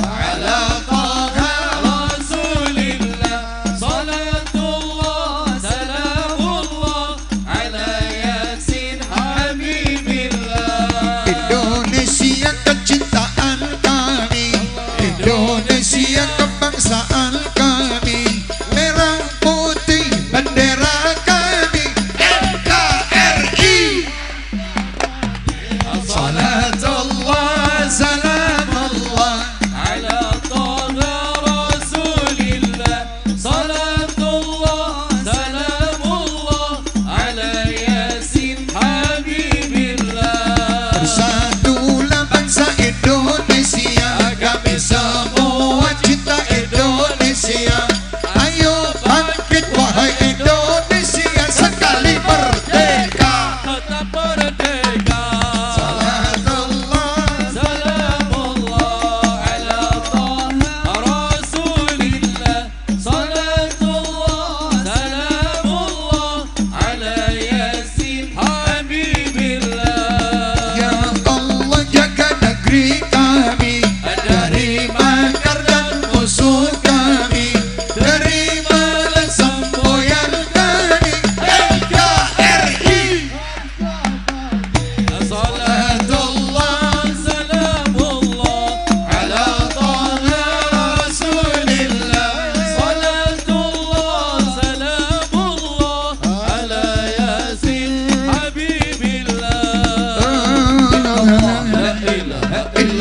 Ala taha rasulillah. Salatullah salamullah ala yasin habibillah. Indonesia kecintaan kami, Indonesia kebangsaan kami, merah putih bendera kami.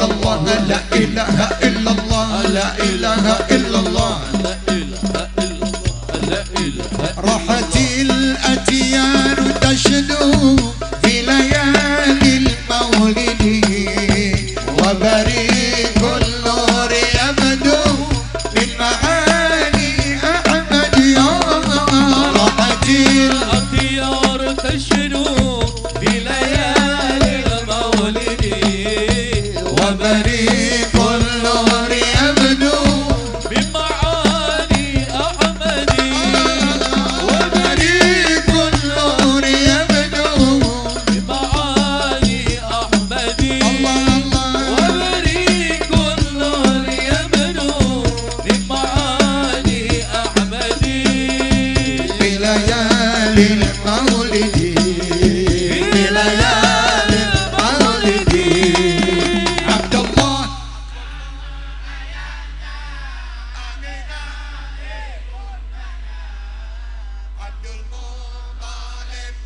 illallah, la ilaha illallah, la ilaha illallah. راحت الأديان تشدو في ليالي المولد وبريق النور يبدو من معاني أحمد. راحت الأطيار تشدو في ليالي المولد وبريق النور يبدو بمعاني أحمد. وبريق النور يبدو بمعاني أحمد. الله الله وبريق النور يبدو بمعاني أحمد. في ليالي المولد، في ليالي المولد. عبد الله عبد المطلب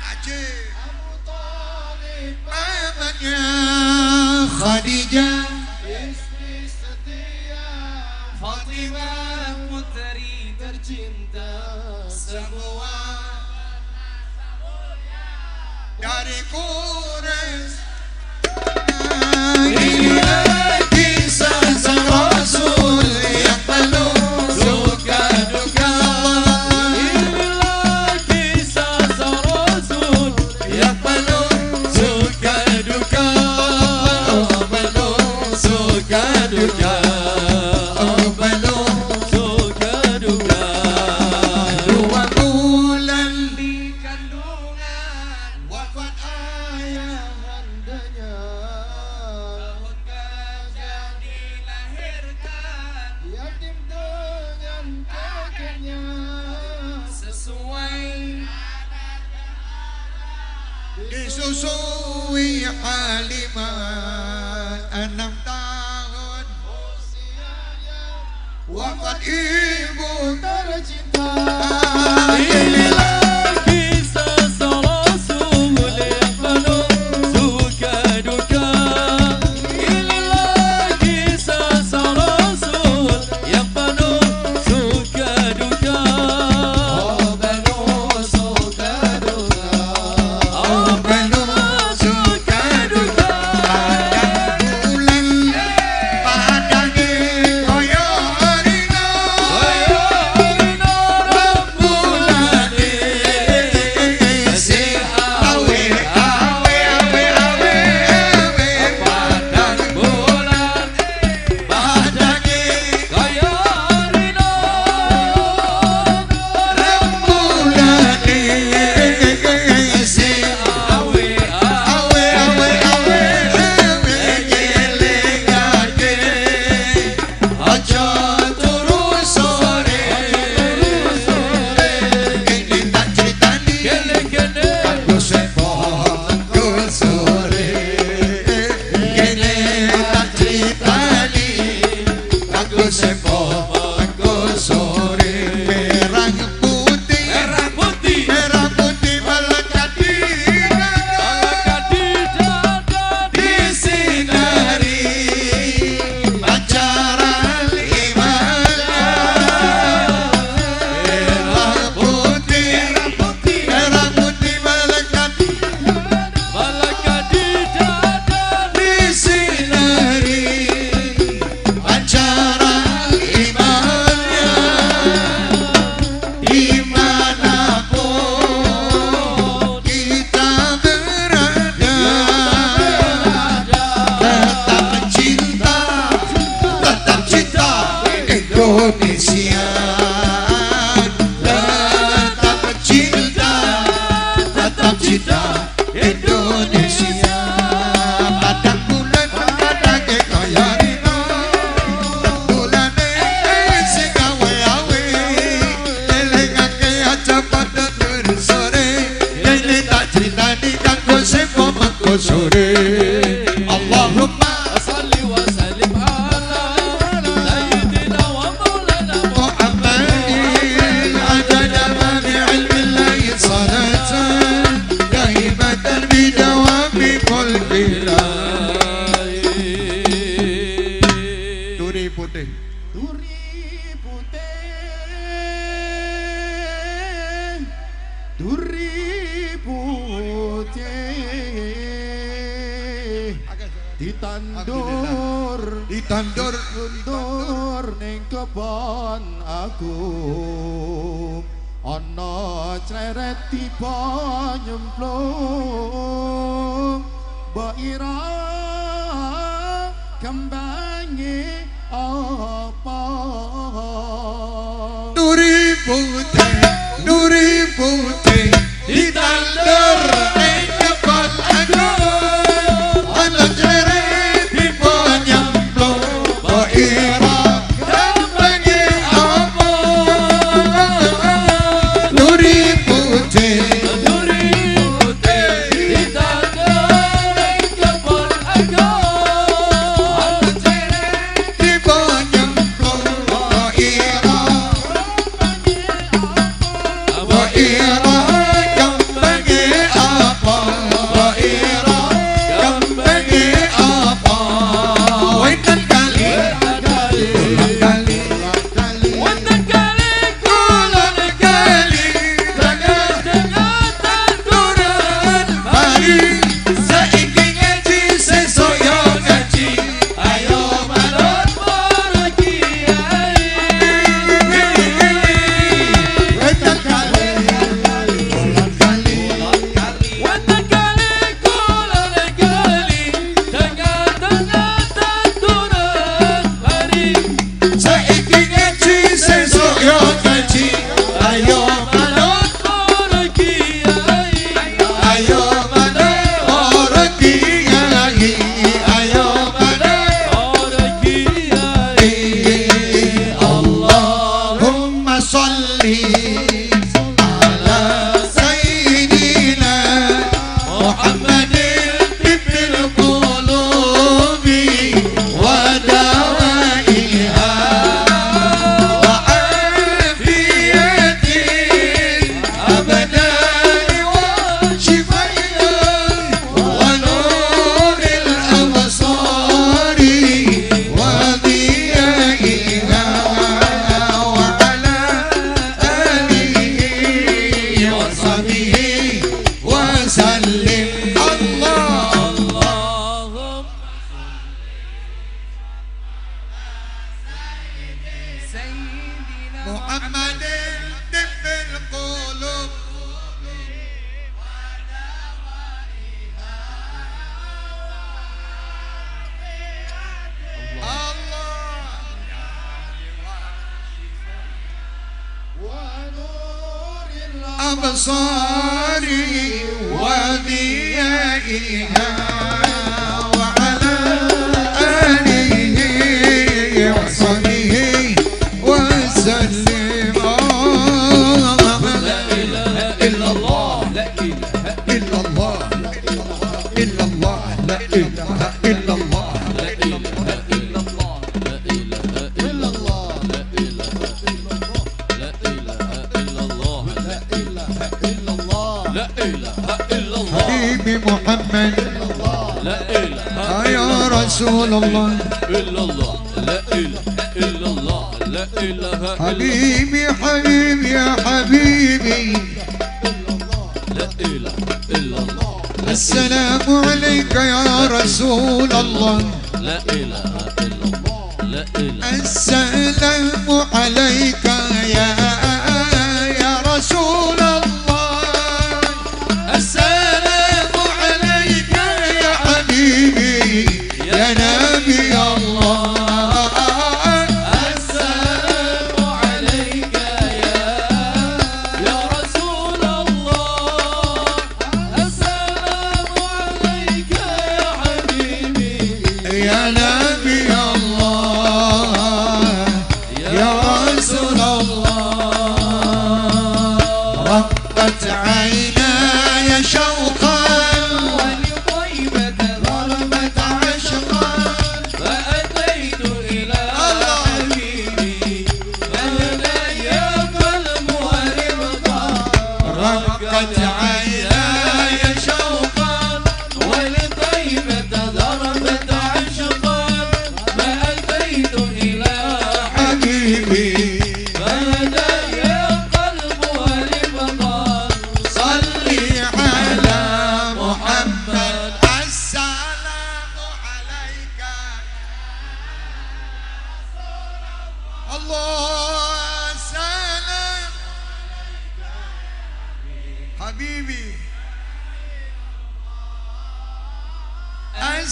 عجيب أبو طالب mamanya Khadijah Istri setia Fatimah putri tercinta semua dari Quraisy. Inilah kisah sang Rasul yang penuh suka duka. Inilah kisah sang Rasul yang penuh suka duka. Penuh suka duka, penuh Suka duka. 2 bulan Di kandungan wafat ayah handanya tahun gajah dilahirkan yatim dengan kakeknya sesuai disusui Halimah 6 tahun wafat ibu tercinta. inilah kisah sang Rasul yang penuh suka duka. Inilah kisah sang Rasul yang penuh suka duka. Oh penuh suka duka. Oh Penuh suka duka. Bulan padane koyo harina, bulan sing awe awe awe awe awe padang bulan padane kaya rino bulan sing awe awe awe awe ngelingake aja turu sore. Ini tak ceritani kene aku sepok sore. Ini tak ceritani aku sepok sore. Merah putih merah putih melekat di melekat di dada disinari pancaran imannya. Merah putih melekat melekat di dada disinari pancaran imannya. Dimanapun kita berada, tetap cinta Indonesia. Tetap cinta Indonesia. Padang bulan padake kaya rino, bulan sing awe-awe, elengake aja pada turu sore. Ini tak ceritani kanggo sepo mengko sore. Allahumma salli wa sallim ala sayyidina wa maulana Muhammadin adada mani ilmillahi salatan daimatan bidawami mulkillahi. ditandur undur ning kebon aku ana ceret tiba nyemplung mbok ira kembange apa Nuri putih ditandur ning kebon aku ana ceret tiba nyemplung mbok ira kembange apa Nuri putih ditandur ning kebon aku tiba nyemplung mbok ira kembange apa mbok ira kembange apa wetan kali wonten kali kulon kali tengah tanduran mari saiki ngaji sesuk yo ngaji ayo manut para kiai wetan kali kulon kali wonten kali kulon kali tengah tanduran mari saiki ngaji sesuk yo ngaji ayo manut para kiai ayo manut ora kiai ayo manut para kiai Allahumma sholli ala sayyidina Muhammadin tibbil qulubi wa dawaiha wa afiyatin abadani wa shifaiha wa nuril absari wa diyaiha wa ala alihi wa sahbihi wa sallim Allah Muhammadin tibbil qulub أبصاري وديائها وعلى آله وصحبه وسلم لا إله إلا الله لا إله إلا الله إلا الله لا إله إلا الله لا إله إلا الله لا إله إلا الله لا إله إلا الله لا إله إلا الله لا إله إلا الله لا إله إلا الله حبيبي محمد لا إله يا رسول الله إلا الله لا إله إلا الله لا إله حبيبي حبيبي يا حبيبي لا إله إلا الله السلام عليك يا رسول الله لا إله إلا الله لا إله السلام عليك يا رسول الله السلام عليك يا حبيبي يا نبي الله السلام عليك يا رسول الله السلام عليك يا حبيبي يا نبي الله يا رسول الله رقت عيناي شوقا ولطيبة ضربت عشقا فأتيت إلى حبيبي فهداياك المهربا رقت عيناي شوقا ولطيبة ضربت عشقا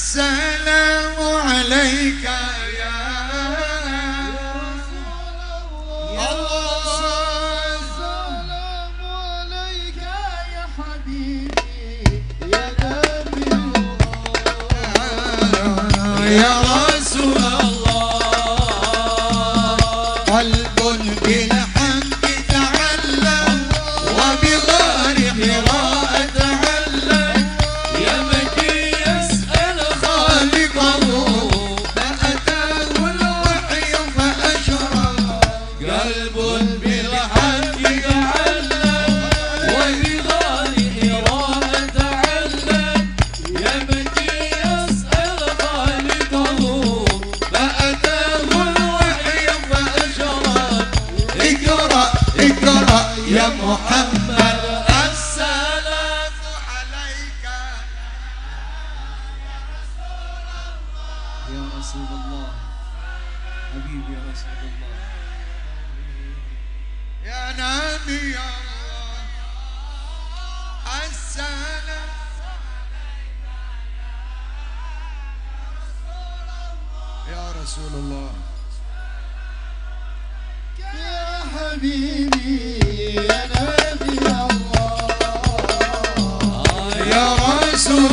السلام عليك يا يا رسول الله قلب بالحمد تعلم وبغار حراء تعلم يا مكي يسأل خالقه فأتاه الوحي فأشرق قلب بالحمد تعلم وبغار حراء تعلم يا مكي يسأل خالقه فأتاه الوحي فأشرق اقرأ اقرأ يا محمد السلام عليك يا رسول الله حبيبي يا رسول الله يا نبي الله السلام يا رسول الله يا حبيبي يا نبي الله يا رسول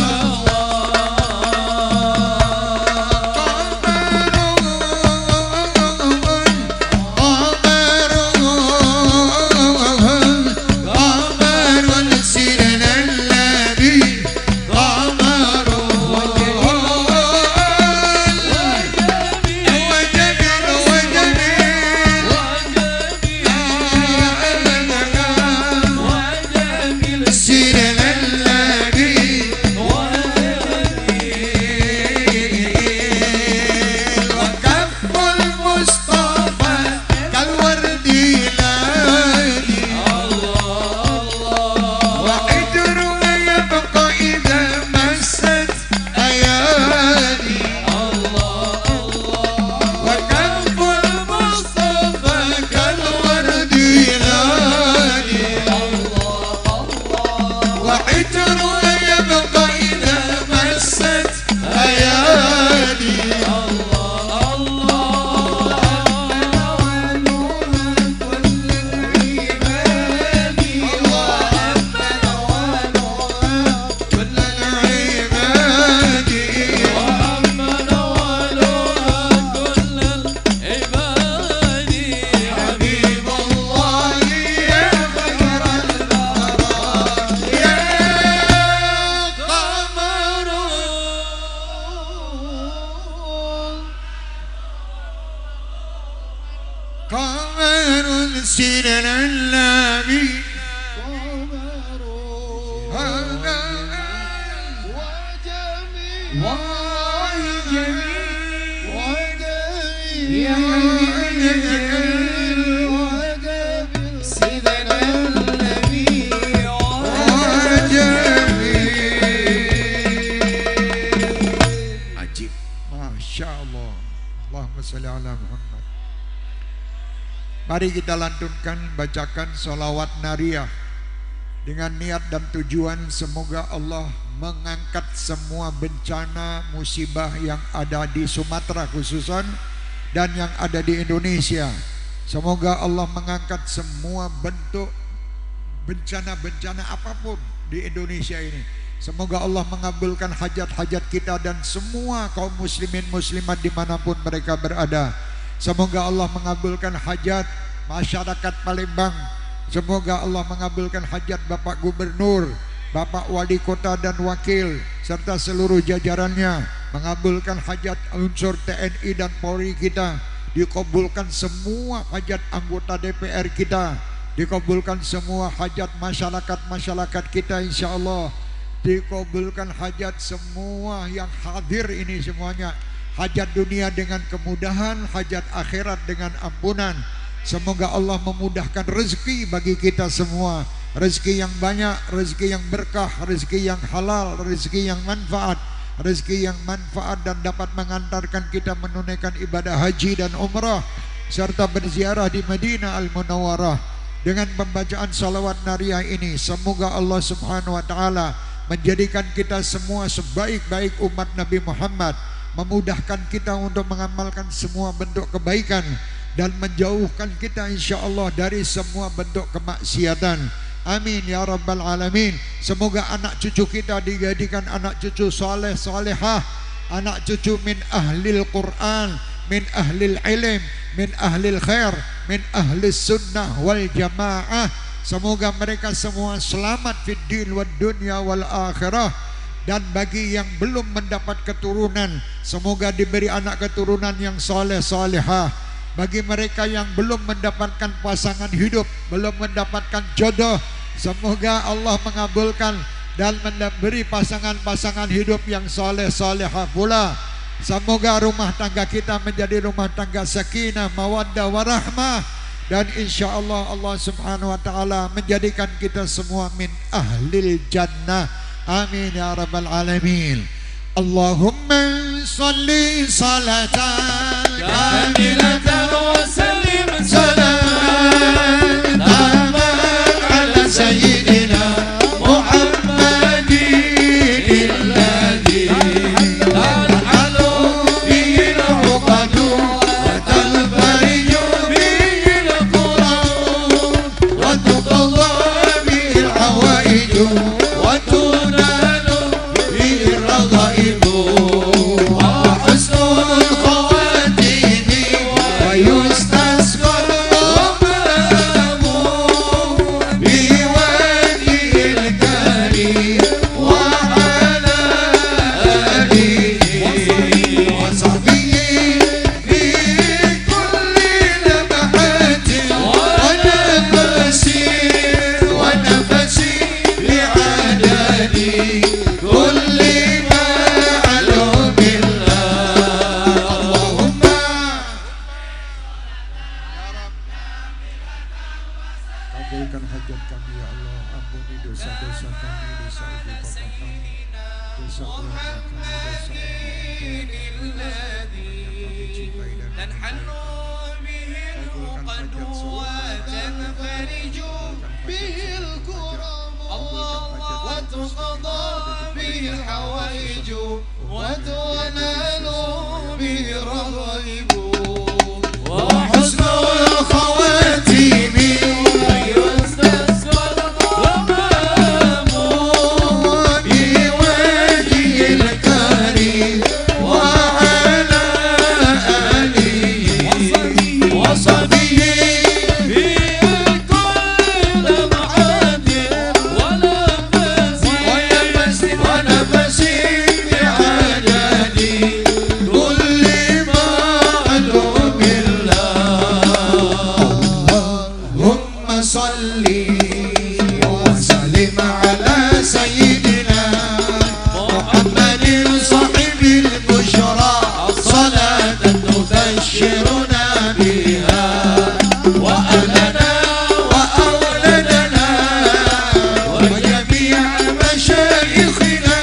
قمر سيرنا النبي عجيب ما شاء الله اللهم صل على محمد. Mari kita lantunkan, bacakan sholawat nariyah dengan niat dan tujuan semoga Allah mengangkat semua bencana musibah yang ada di Sumatera khususan dan yang ada di Indonesia. Semoga Allah mengangkat semua bentuk bencana-bencana apapun di Indonesia ini. Semoga Allah mengabulkan hajat-hajat kita dan semua kaum muslimin muslimat dimanapun mereka berada. Semoga Allah mengabulkan hajat masyarakat Palembang. Semoga Allah mengabulkan hajat Bapak Gubernur, Bapak Wali Kota dan Wakil serta seluruh jajarannya. Mengabulkan hajat unsur TNI dan Polri kita. Dikabulkan semua hajat anggota DPR kita. Dikabulkan semua hajat masyarakat kita, insya Allah. Dikabulkan hajat semua yang hadir ini semuanya. Hajat dunia dengan kemudahan, hajat akhirat dengan ampunan. Semoga Allah memudahkan rezeki bagi kita semua. Rezeki yang banyak, rezeki yang berkah, rezeki yang halal, rezeki yang manfaat. Rezeki yang manfaat dan dapat mengantarkan kita menunaikan ibadah haji dan umrah serta berziarah di Madinah Al-Munawwarah. Dengan pembacaan salawat nariyah ini, semoga Allah Subhanahu wa taala menjadikan kita semua sebaik-baik umat Nabi Muhammad, memudahkan kita untuk mengamalkan semua bentuk kebaikan dan menjauhkan kita insya Allah dari semua bentuk kemaksiatan. Amin ya rabbal alamin. Semoga anak cucu kita dijadikan anak cucu soleh solehah, anak cucu min ahlil Quran, min ahlil ilm, min ahlil khair, min ahli sunnah wal jamaah. Semoga mereka semua selamat fid din wad dunya wal akhirah. Dan bagi yang belum mendapat keturunan, semoga diberi anak keturunan yang soleh solehah. Bagi mereka yang belum mendapatkan pasangan hidup, belum mendapatkan jodoh, semoga Allah mengabulkan dan memberi pasangan-pasangan hidup yang soleh solehah pula. Semoga rumah tangga kita menjadi rumah tangga sakinah, mawaddah warahmah. Dan insya Allah Allah subhanahu wa ta'ala menjadikan kita semua min ahlil jannah. Amin ya rabbal alamin. Allahumma salli salatan kamilatan wa sallim salam taman ala sayyidina Muhammadin alladhi tanhalu bihi al-uqadu wa talfariju bihi al-qurab wa tuqadha bihi al-hawaiju wa tunalu bihi al-ragaibu wa husnul khawatimi wa yustasqa al-ghamam biwajhil karim wa ala alihi wa sahbihi fi kulli lamhatin wa nafasin bi'adadi kulli ma'lubillah. Allahumma kabulkan hajat kami ya Allah. Ampuni dosa-dosa kami, dosa ibu bapa kami, dosa keluarga kami, dosa orang tua kami yang kami cintai dan تنحل به العقد وتنفرج به الكرب وتقضى به الحوائج وتنال به الرغائب وحسن الخواتيم ويستسقى الغمام بوجه الكريم وعلى آله وصحبه في كل لمحة ونفس بعدد كل معلوم الله. اللهم صل وسلم على سيدنا محمد صاحب البشرى صلاة تبشرنا بها وأهلنا وأولادنا وجميع مشايخنا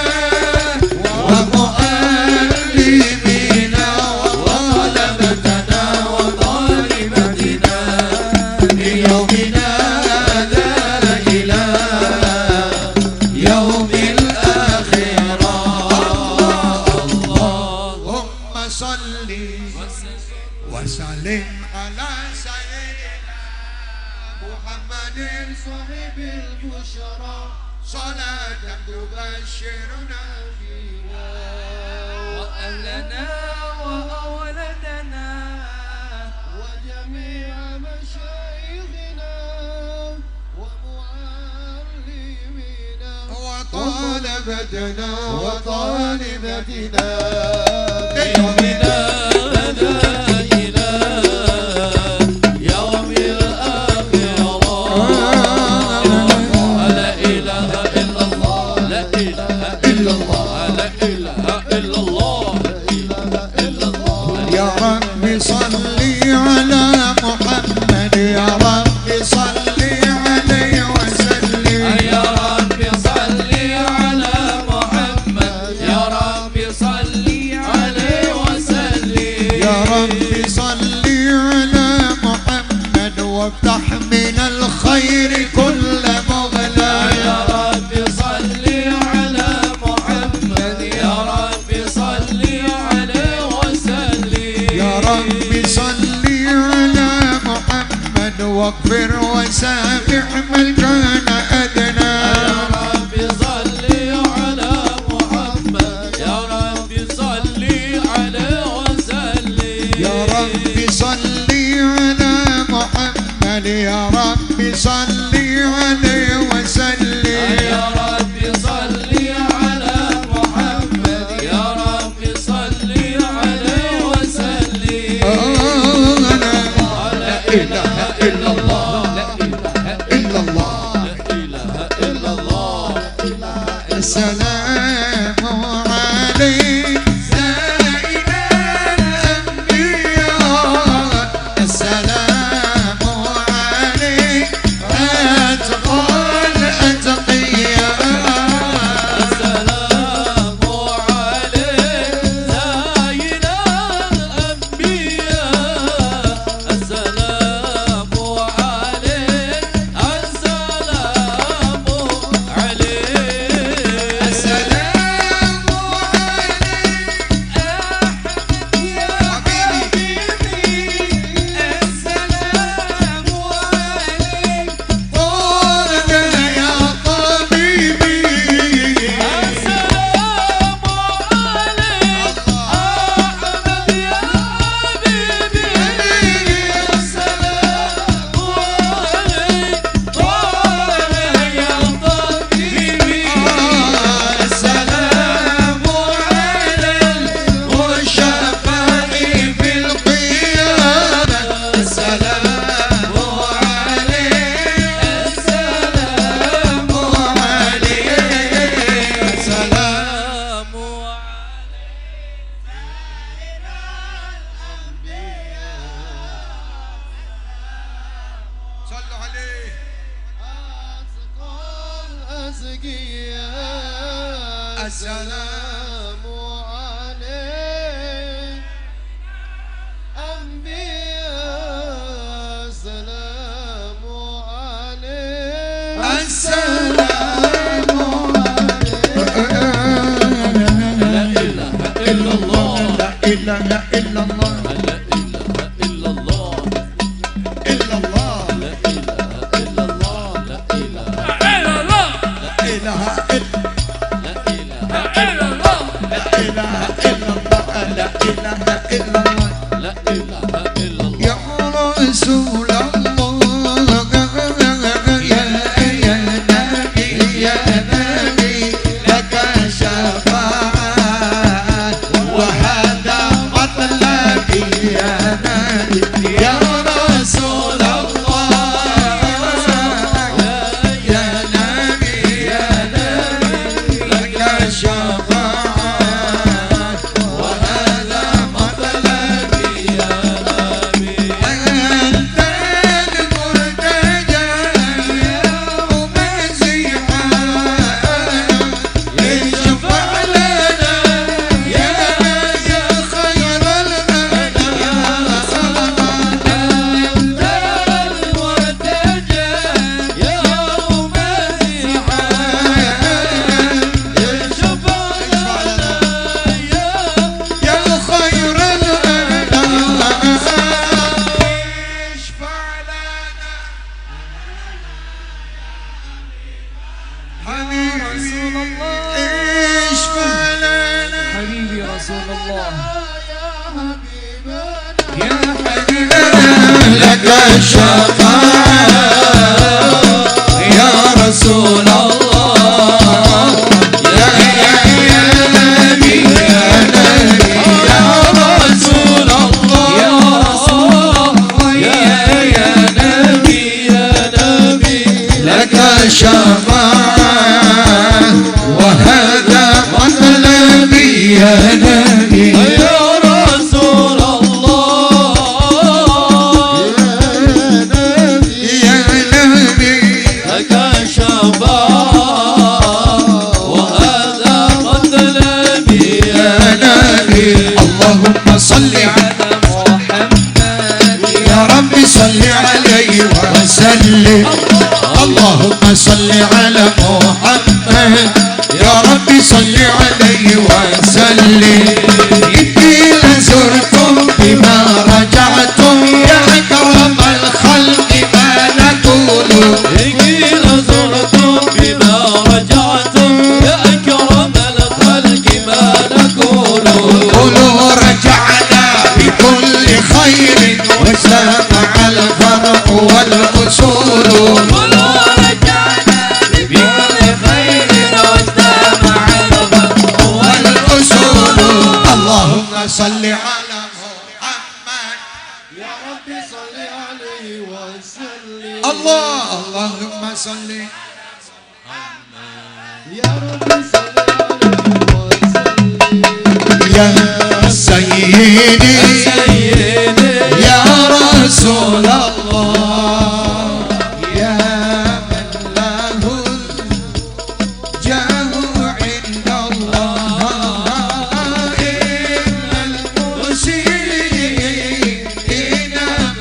ومعلمينا وطلبتنا وطالبتنا ليومنا هذا إلى يوم الآخرة. اللهم صل وسلم على سيدنا محمد صاحب البشرى صلاة تبشرنا فيها وأهلنا وأولدنا وجميع مشايخنا ومعلمينا وطالبتنا بيومنا هذا إلى يوم الآخرة. لا إله إلا الله لا إله إلا الله لا إله إلا الله لا إله إلا الله. يا رب صل على محمد يا رب صل عليه وسلم يا رب صل على محمد يا رب صل واغفر وسامح من كان أدنى. يا رب صل على محمد يا رب صل عليه وسلم. يا رب صل على محمد يا رب صل عليه وسلم. يا رب صل على محمد يا رب صل عليه وسلم. لا إله إلا الله لا إله إلا الله لا إله إلا الله. السلام عليك سيد الأنبياء. السلام عليك أتقى الأتقياء. السلام عليك سيد الأنبياء. السلام عليك السلام عليك. السلام عليك يا حبيبي. السلام عليك طارق يا طبيبي. السلام عليك أحمد يا حبيبي. السلام عليك طارق يا طبيبي. السلام على المشفع في القيامة. السلام عليك السلام عليك السلام. صلوا عليه. السلام عليك أنبياء. السلام عليك السلام لا إله إلا الله لا إله إلا الله لا إله إلا الله إلا الله لا إله إلا الله لا إله لا إله إلا لا إله إلا الله لا إله إلا الله لا إله إلا الله. لا إله إلا الله. يا رسول الله يا نبي يا نبي لك شفاعة وهذا مطلبي يا نبي. يا رسول الله يا نبي يا نبي لك شفاعة وهذا مطلبي يا نبي. أنت المرتجى يوم الزحام اشفع لنا يا خير الأنام. أنت المرتجى يوم الزحام اشفع لنا يا خير الأنام. اشفع لنا حبيبي رسول الله. اشفع لنا حبيبي رسول الله يا حبيبنا لك الشفاعة يا رسول الله. يا نبي يا نبي يا رسول الله يا نبي يا نبي لك الشفاعة وهذا مطلبي يا نبي. يا رسول الله يا نبي لك شفاعة وهذا مطلبي يا نبي. اللهم صل على محمد يا رب صل عليه وسلم. اللهم صل على محمد يا رب صل عليه وسلم. إني لزرتم بما رجعتم يا أكرم الخلق ما اللهم صل على محمد يا ربي صل عليه وسلم اللهم صل يا ربي صل عليه وسلم يا سيدي يا رسول الله يا من له الجاه عند الله إن المرسلين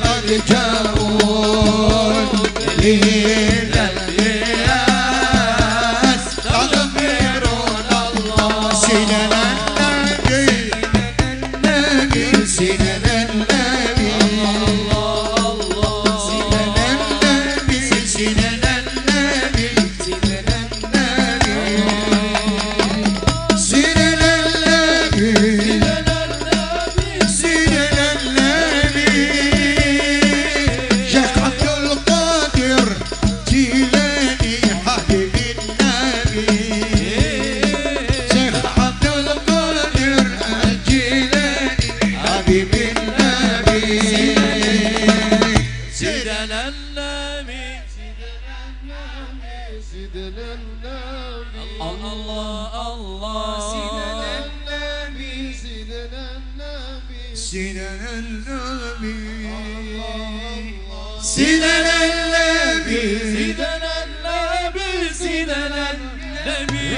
قد جاءوا إلى الناس تغفرون الله سيدنا النبي سيدنا النبي سيدنا النبي سيدنا النبي سيدنا النبي سيدنا النبي شيخ عبد القادر جيلاني حبيب النبي شيخ عبد القادر الجيلاني حبيب النبي سيدنا النبي سيدنا النبي الله الله سيدنا النبي سيدنا النبي سيدنا النبي سيدنا النبي سيدنا النبي سيدنا النبي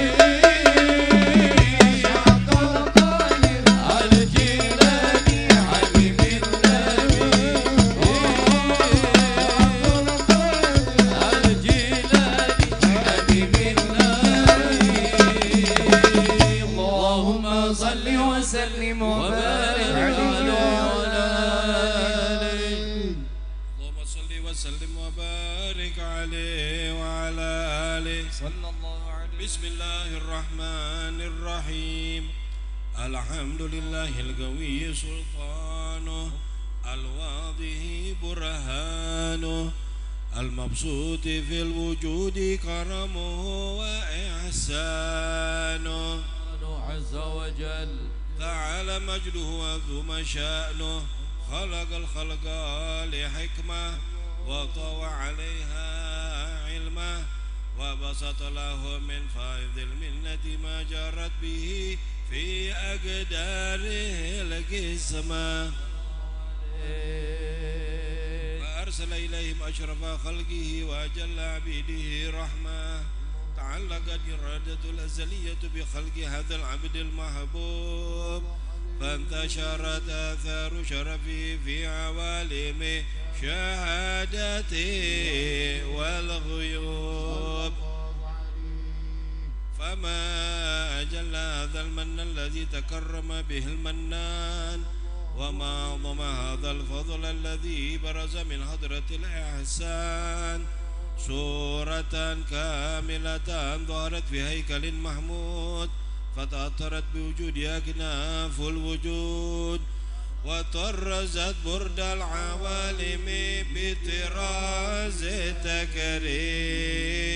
الجيلاني حبيب النبي الجيلاني حبيب النبي اللهم صل وسلم وبارك عليه وعلى آله اللهم صل وسلم وبارك عليه وعلى آله صلى الله عليه بسم الله الرحمن الرحيم الحمد لله القوي سلطانه الواضح برهانه المبسوط في الوجود كرمه وإحسانه عز وجل تعالى مجده وعظم شأنه خلق الخلق لحكمة وطوى عليها علمه وبسط له من فائض المنة ما جرت به في أقداره القسمة فأرسل إليهم أشرف خلقه وأجل عبيده رحمة تعلقت الإرادة الأزلية بخلق هذا العبد المحبوب فانتشرت آثار شرفه في عوالم شهادته والغيوب فما أجل هذا المن الذي تكرم به المنان وما أعظم هذا الفضل الذي برز من حضرة الإحسان سورة كاملة ظهرت في هيكل محمود فتأثرت بوجود أكناف الوجود وطرزت برد العوالم بطراز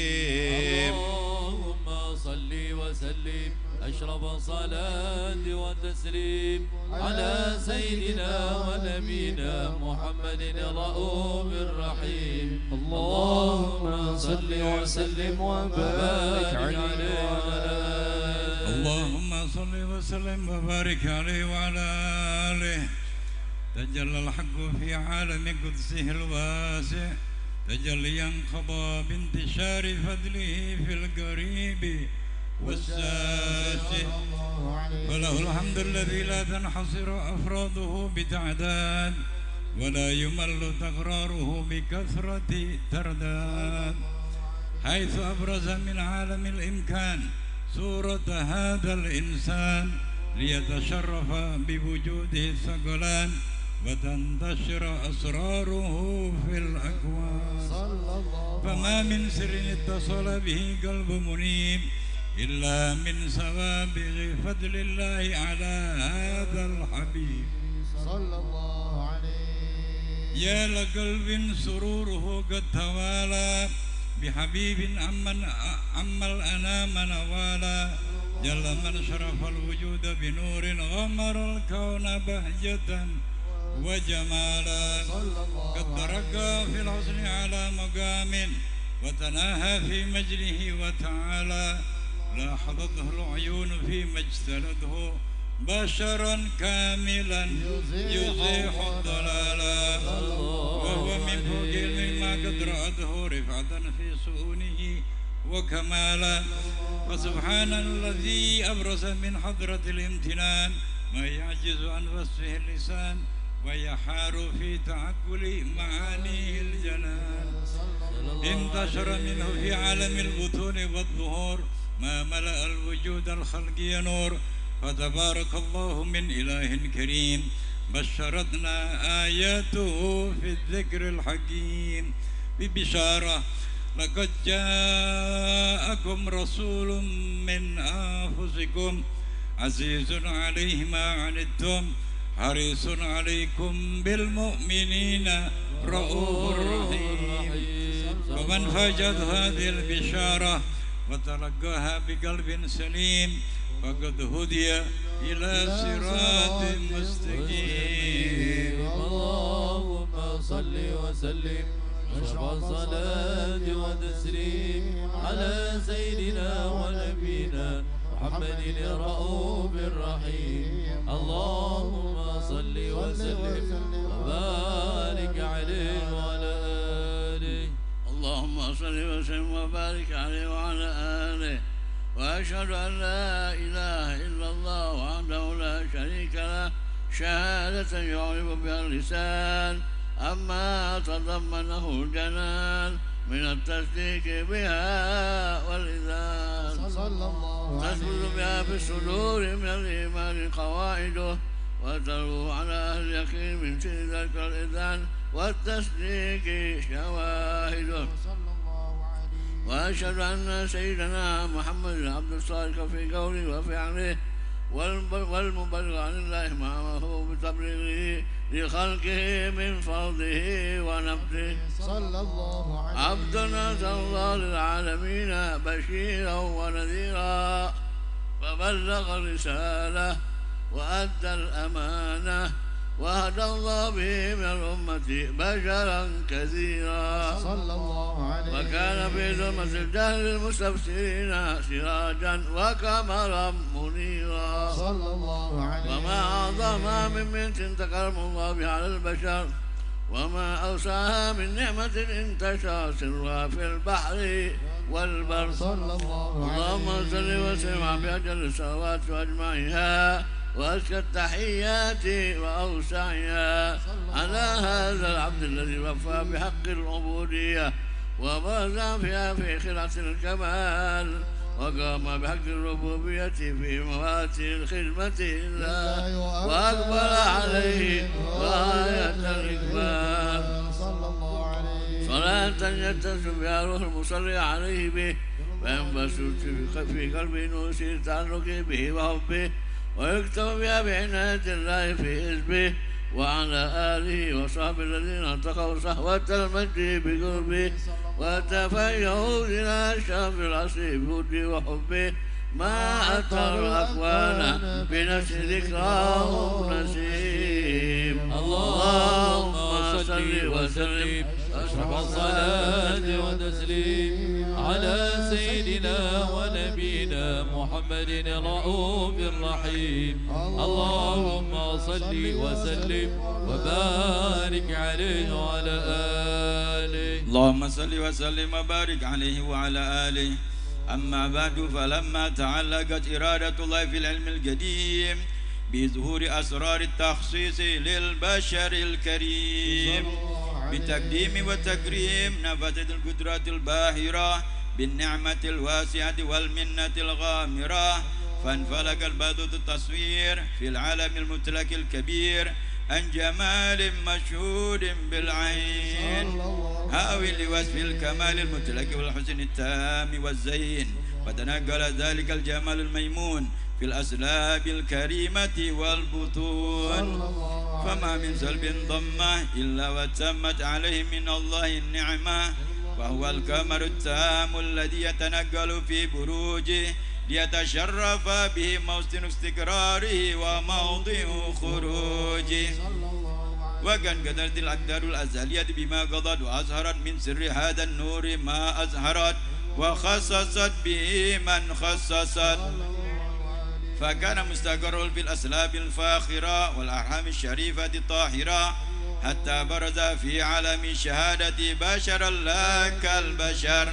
تكريم اللهم صل وسلم أشرف صلاة وتسليم على سيدنا ونبينا محمد الرؤوف الرحيم اللهم صل وسلم وبارك عليه وعلى آله اللهم صل وسلم وبارك عليه وعلى آله تجلى الحق في عالم قدسه الواسع تجليا قضى بانتشار فضله في القريب والساسع وله الحمد الذي لا تنحصر أفراده بتعداد ولا يمل تكراره بكثرة ترداد حيث أبرز من عالم الإمكان صورة هذا الإنسان ليتشرف بوجوده الثقلان وتنتشر أسراره في الأكوان فما من سر اتصل به قلب منيب إلا من سوابغ فضل الله على هذا الحبيب صلى الله عليه يا لقلب سروره قد توالى بحبيب عم الأنام نوالا جل من شرف الوجود بنور غمر الكون بهجة وجمالا قد ترقى في الحسن على مقام وتناهى في مجده وتعالى لاحظته العيون فيما اجتلته بشرا كاملا يزيح الضلالا وهو من فوق ما قد رأته رفعة في سؤونه وكمالا فسبحان الذي أبرز من حضرة الامتنان ما يعجز عن وصفه اللسان ويحار في تعقل معانيه الجنان انتشر منه في عالم البطون والظهور ما ملأ الوجود الخلقي نور فتبارك الله من إله كريم بشرتنا آياته في الذكر الحكيم ببشارة لقد جاءكم رسول من أنفسكم عزيز عليه ما عنتم حريص عليكم بالمؤمنين رؤوف رحيم ومن فجد هذه البشارة وتلقاها بقلب سليم فقد هدي إلى صراط مستقيم اللهم صل وسلم أشرف الصلاة والتسليم على سيدنا ونبينا محمد الرؤوف الرحيم اللهم صل وسلم وبارك عليه وعلى آله اللهم صل وسلم وبارك عليه وعلى آله وأشهد أن لا إله إلا الله وحده لا شريك له شهادة يعرف بها اللسان أما تضمنه الجنان من التصديق بها والإذان تثبت بها في الصدور من الإيمان قواعده وتلو على أهل اليقين من سن ذلك الإذان والتصديق شواهده وأشهد أن سيدنا محمد عبد الصادق في قوله وفعله والمبلغ عن الله ما هو بتبليغه لخلقه من فرضه ونفسه صلى الله عليه عبد أرسل الله للعالمين بشيرا ونذيرا فبلغ الرسالة وأدى الأمانة وهدى الله به من الأمة بشرا كثيرا صلى الله عليه وكان في ظلمة الجهل المستبصرين سراجا وقمرا منيرا صلى الله عليه وما أعظم من بنت تكرم الله بها على البشر وما أوسعها من نعمة انتشر سرها في البحر والبر صلى الله عليه اللهم صل وسلم على أجل الصلوات وأجمعها وأزكى التحيات وأوسعها على هذا العبد الذي وفى بحق العبودية وبرز فيها في خلعة الكمال وقام بحق الربوبية في مواسم الخدمة لله وأقبل عليه غاية الإقبال صلى الله عليه صلاة يتصل بها روح المصلي عليه به وينبسط في قلبه نور تعلقه به وحبه ويكتب بها بعناية الله في حزبه وعلى آله وصحبه الذين اتقوا صحوة المجد بقربه وتفيهوا إلى شرف العصر بوده وحبه ما أتى الأكوان بنفس ذكراه نسيم اللهم صل وسلم أشرف الصلاة والتسليم على سيدنا ونبينا محمد الرؤوف الرحيم اللهم صل وسلم وبارك عليه وعلى آله اللهم صل وسلم وبارك عليه وعلى آله أما بعد فلما تعلقت إرادة الله في العلم القديم بظهور أسرار التخصيص للبشر الكريم بتقديم وتكريم نفذت القدرات الباهرة بالنعمة الواسعة والمنة الغامرة فانفلق البدء التصوير في العالم المطلق الكبير عن جمال مشهود بالعين هاوي لوصف الكمال المطلق والحسن التام والزين وتنقل ذلك الجمال الميمون في الأسلاب الكريمة والبطون فما من سلب ضمة إلا وتمت عليه من الله النعمة وهو الكمال التام الذي يتنقل في بروجه ليتشرف به موطن استقراره وموضع خروجه وكان قدرت الأقدار الأزلية بما قضت وأظهرت من سر هذا النور ما أظهرت وخصصت به من خصصت فكان مستقر في الأسلاب الفاخرة والأرحام الشريفة الطاهرة حتى برز في عالم الشهادة بشرا لا كالبشر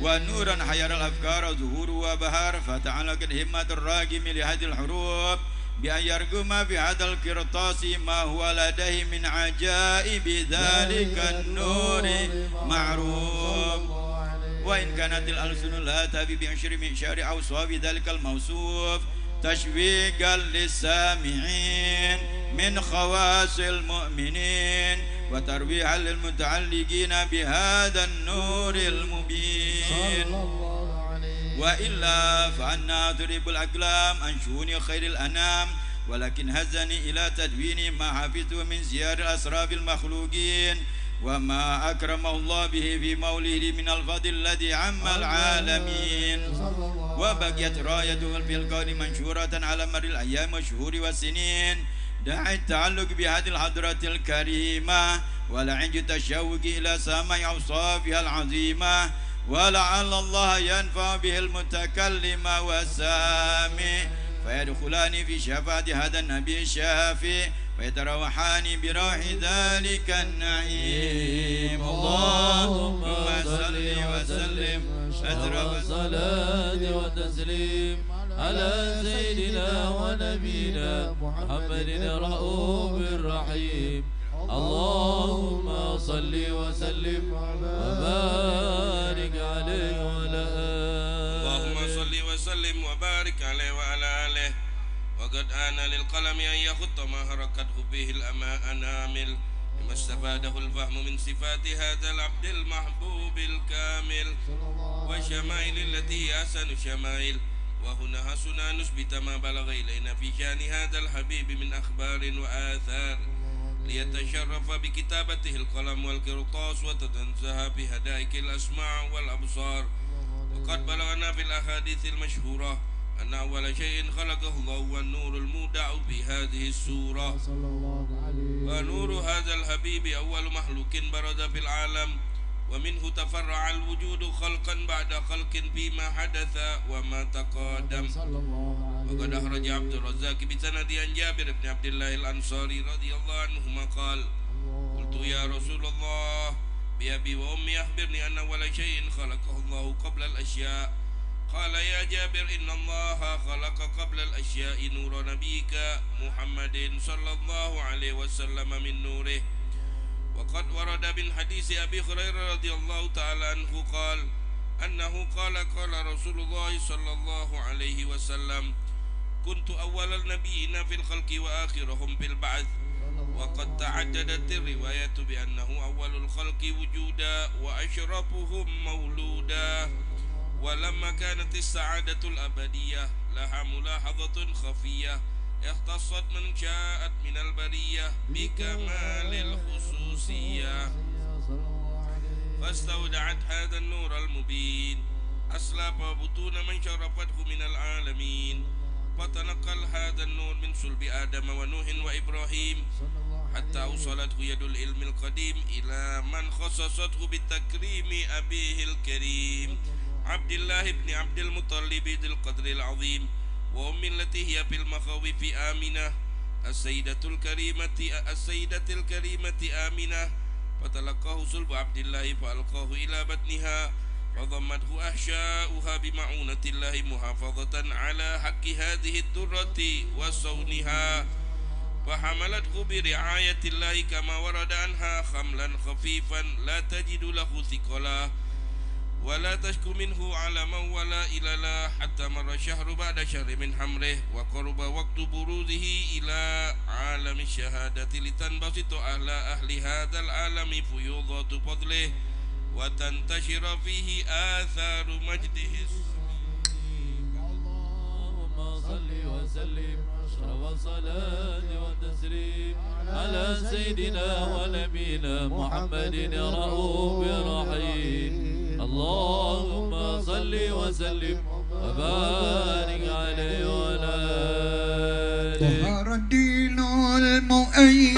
ونورا حير الأفكار ظهور وبهار فتعلق الهمة الراقم لهذه الحروب بأن يرقم في هذا القرطاس ما هو لديه من عجائب ذلك النور معروف وإن كانت الألسن لا تفي بعشر معشار أوصاف ذلك الموصوف تشويقا للسامعين من خواص المؤمنين وترويحا للمتعلقين بهذا النور المبين وإلا فأنا تضرب الأقلام عن شؤون خير الأنام ولكن هزني إلى تدوين ما حفظت من زيار الأسرار المخلوقين وما أكرمه الله به في مولده من الفضل الذي عم العالمين وبقيت رايته في الكون منشورة على مر الأيام والشهور والسنين داعي التعلق بهذه الحضرة الكريمة ولعند التشوق إلى سماع أوصافها العظيمة ولعل الله ينفع به المتكلم والسامع فيدخلان في شفاعة هذا النبي الشافي ويتروحان بروح ذلك النعيم اللهم صل وسلم أشرف الصلاة والتسليم على سيدنا ونبينا محمد الرؤوف الرحيم اللهم صل وسلم وبارك عليه وعلى آله اللهم صل وسلم وبارك عليه وعلى آله وقد آن للقلم أن يخط ما حركته به الأنامل لما استفاده الفهم من صفات هذا العبد المحبوب الكامل والشمائل التي هي أحسن شمائل وهنا حسنا نثبت ما بلغ إلينا في شأن هذا الحبيب من أخبار وآثار ليتشرف بكتابته القلم والقرطاس وتتنزه بهدائك الأسماع والأبصار وقد بلغنا في الأحاديث المشهورة أن أول شيء خلقه الله هو النور المودع في هذه السورة ونور هذا الحبيب أول مخلوق برز في العالم ومنه تفرع الوجود خلقا بعد خلق فيما حدث وما تقادم وقد أخرج عبد الرزاق بسند عن جابر بن عبد الله الأنصاري رضي الله عنهما قال قلت يا رسول الله بأبي وأمي أخبرني أن أول شيء خلقه الله قبل الأشياء قال يا جابر إن الله خلق قبل الأشياء نور نبيك محمد صلى الله عليه وسلم من نوره وقد ورد من حديث أبي هريرة رضي الله تعالى عنه قال أنه قال رسول الله صلى الله عليه وسلم كنت أول النبيين في الخلق وآخرهم في البعث وقد تعددت الرواية بأنه أول الخلق وجودا وأشرفهم مولودا ولما كانت السعادة الأبدية لها ملاحظة خفية اختصت من شاءت من البرية بكمال الخصوصية فاستودعت هذا النور المبين أسلاف وبطون من شرفته من العالمين فتنقل هذا النور من صلب آدم ونوح وإبراهيم حتى أوصلته يد العلم القديم إلى من خصصته بالتكريم أبيه الكريم عبد الله بن عبد المطلب ذي القدر العظيم وأم التي هي في المخاوف آمنة السيدة الكريمة آمنة فتلقاه صلب عبد الله فألقاه إلى بطنها فضمته أحشاؤها بمعونة الله محافظة على حق هذه الدرة وصونها فحملته برعاية الله كما ورد عنها حملا خفيفا لا تجد له ثقلا ولا تشك منه علما ولا إللا حتى مر شهر بعد شهر من حمله وقرب وقت بروزه إلى عالم الشهادة لتنبسط على أهل هذا العالم فيوضات فضله وتنتشر فيه آثار مجده. اللهم صل وسلم أشرف الصلاة والتسليم على سيدنا ونبينا محمد الرؤوف الرحيم اللهم صل وسلم وبارك عليه وعلى آله ظهر الدين المؤيد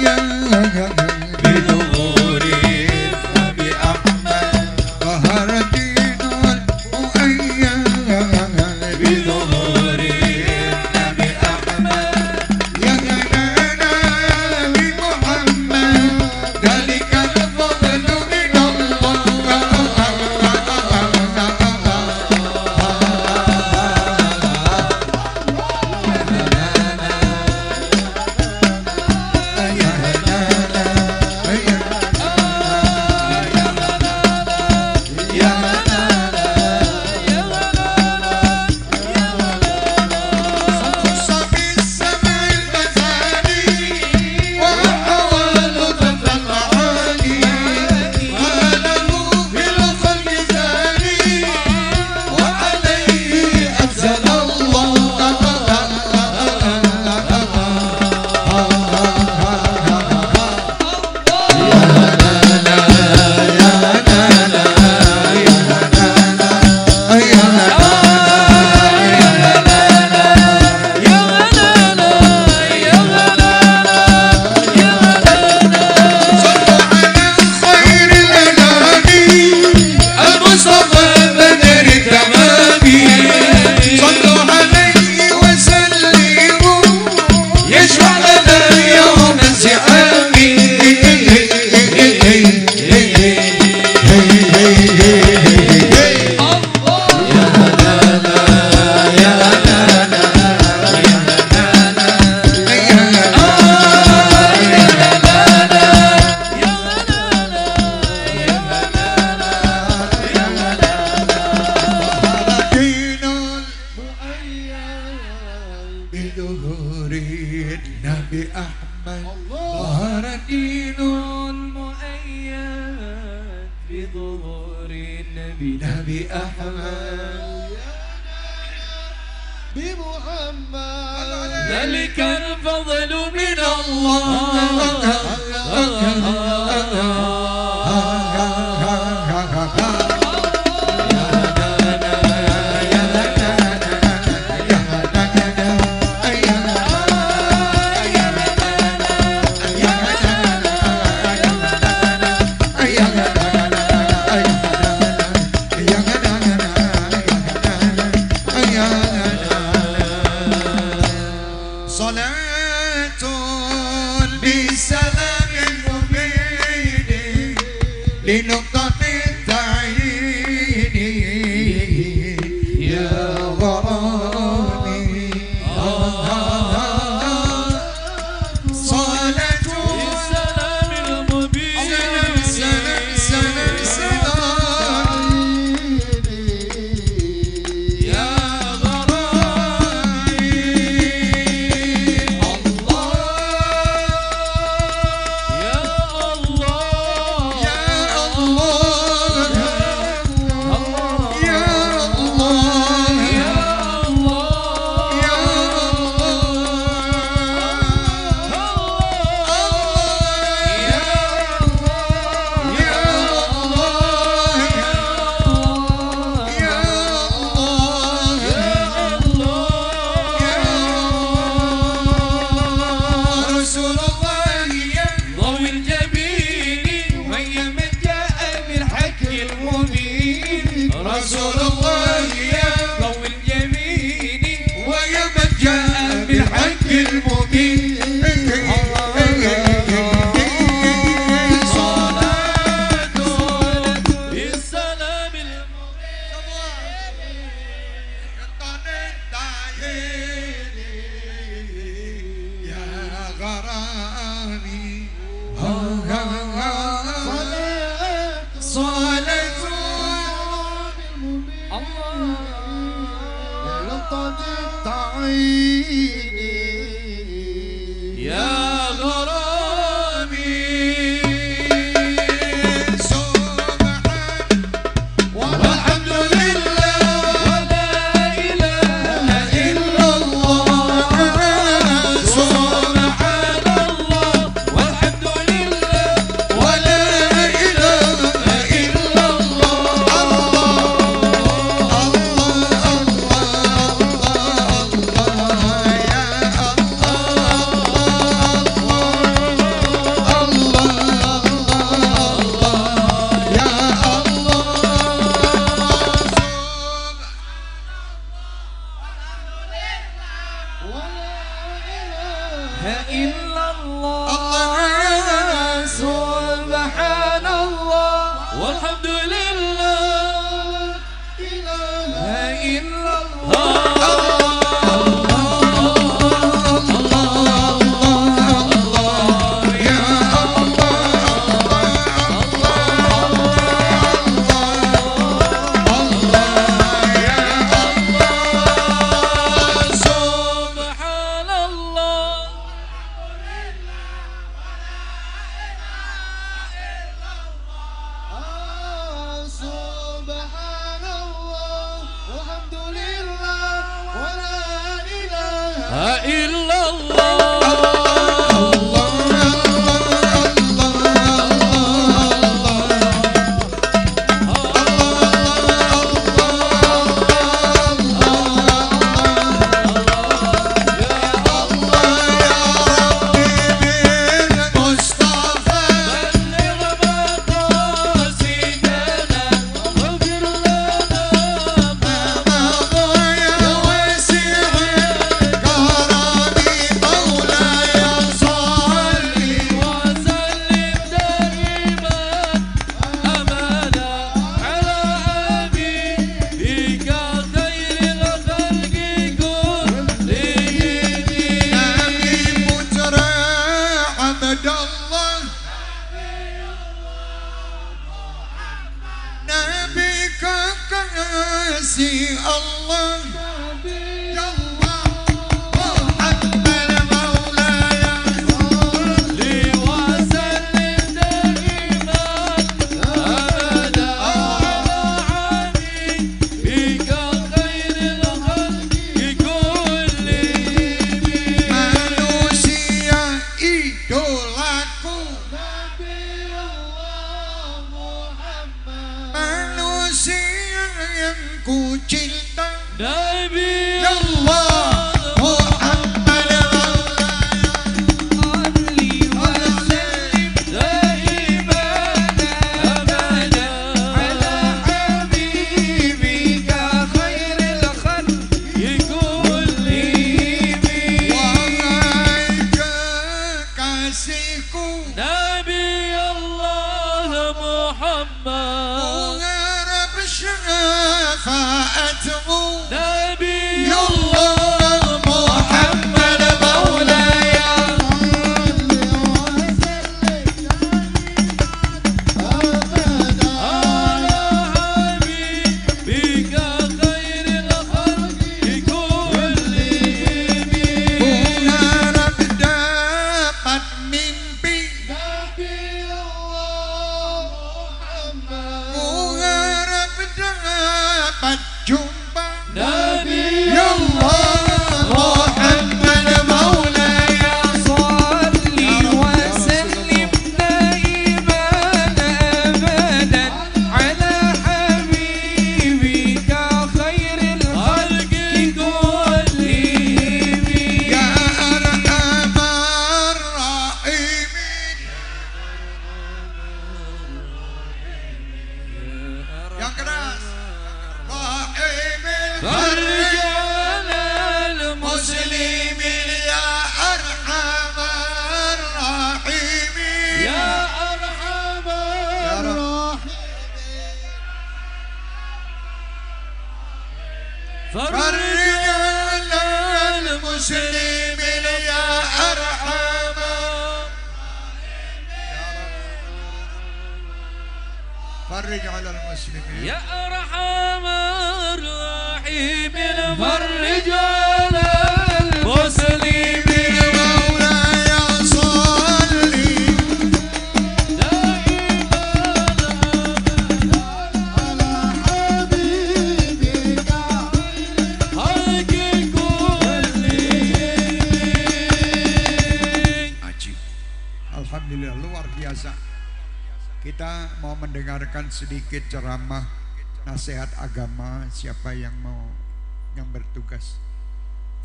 بظهور النبي أحمد ظهر الدين المؤيد بظهور النبي أحمد يا جنانا بمحمد ذلك الفضل من ذلك الفضل من لنقطة التعيين يا غرامي صلاة السلام المبين سلام سلام سلام يا غرامي الله يا الله يا الله يا الله يا الله يا رسول الله يا ضوء الجبين ويا من جاء بالحق المبين رسول الله يا ضوء الجبين ويا من جاء بالحق المبين صلاة بالسلام يا غرامي صلاة يا غرامي والحمد لله ولا إله إلا الله سبحان الله والحمد لله ولا إله إلا الله الله الله الله illallah subhanallah walhamdulillah ilaha illallah فرج على المسلمين يا أرحم الراحمين فرج على المسلمين مولاي صل دائما على حبيبك خلق كلهم. Alhamdulillah, luar biasa. Kita mau mendengarkan sedikit ceramah nasihat agama. Siapa yang mau, yang bertugas?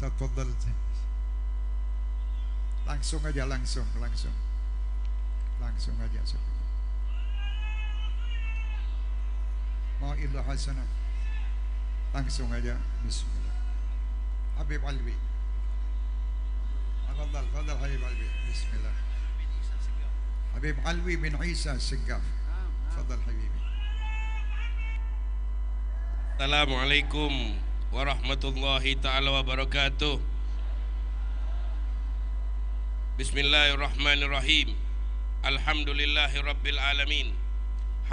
Tafadhal. Langsung aja, langsung aja. Mau ilah hasanah, langsung aja. Bismillah. Habib Alwi. Fadal Habib Alwi. Bismillah. Habib Alwi bin Isa Segaf. Fadal Habibi. Assalamualaikum warahmatullahi ta'ala wabarakatuh. Bismillahirrahmanirrahim. Alhamdulillahi rabbil alamin.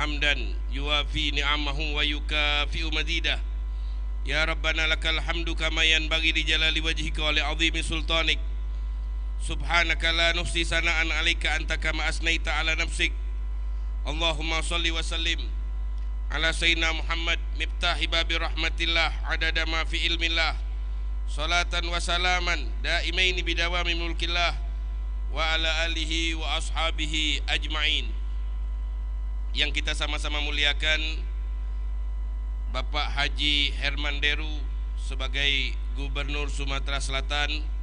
Hamdan yuwafi ni'amahu wa yukafi'u mazidah. Ya Rabbana lakal hamdu kama yanbaghi li jalali wajhika wa li 'azimi sultanik. Subhanaka la nuhsi sana'an 'alaika anta kama asnaita 'ala nafsik. Allahumma shalli wa sallim ala sayyidina Muhammad miftahi babi rahmatillah adada ma fi ilmillah. Salatan wa salaman daimaini bidawami mulkillah wa ala alihi wa ashabihi ajma'in. Yang kita sama-sama muliakan Bapak Haji Herman Deru sebagai Gubernur Sumatera Selatan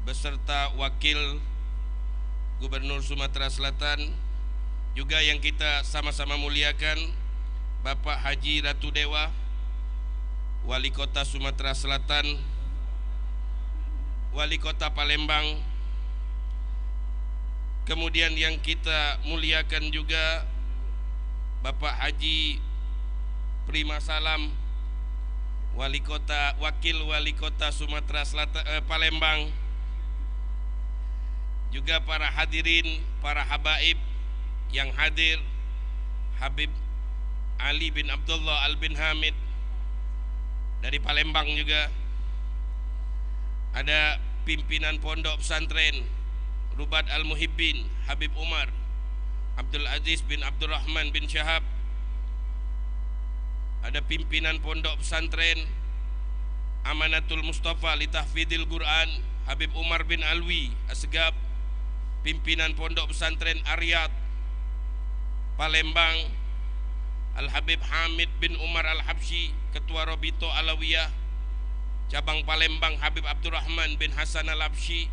beserta Wakil Gubernur Sumatera Selatan, juga yang kita sama-sama muliakan Bapak Haji Ratu Dewa Wali Kota Sumatera Selatan, Wali Kota Palembang. Kemudian yang kita muliakan juga Bapak Haji Prima Salam Wakil Wali Kota Sumatera Selatan, Palembang. Juga para hadirin, para habaib yang hadir, Habib Ali bin Abdullah Al bin Hamid dari Palembang juga. Ada pimpinan pondok pesantren Rubat Al Muhibbin Habib Umar Abdul Aziz bin Abdurrahman bin Syahab. Ada pimpinan pondok pesantren Amanatul Mustafa li Tahfidil Quran Habib Umar bin Alwi Asgab. Pimpinan pondok pesantren Aryad Palembang Al Habib Hamid bin Umar Al Habsyi, Ketua Robito Alawiyah Cabang Palembang Habib Abdurrahman bin Hasan Al Habsyi.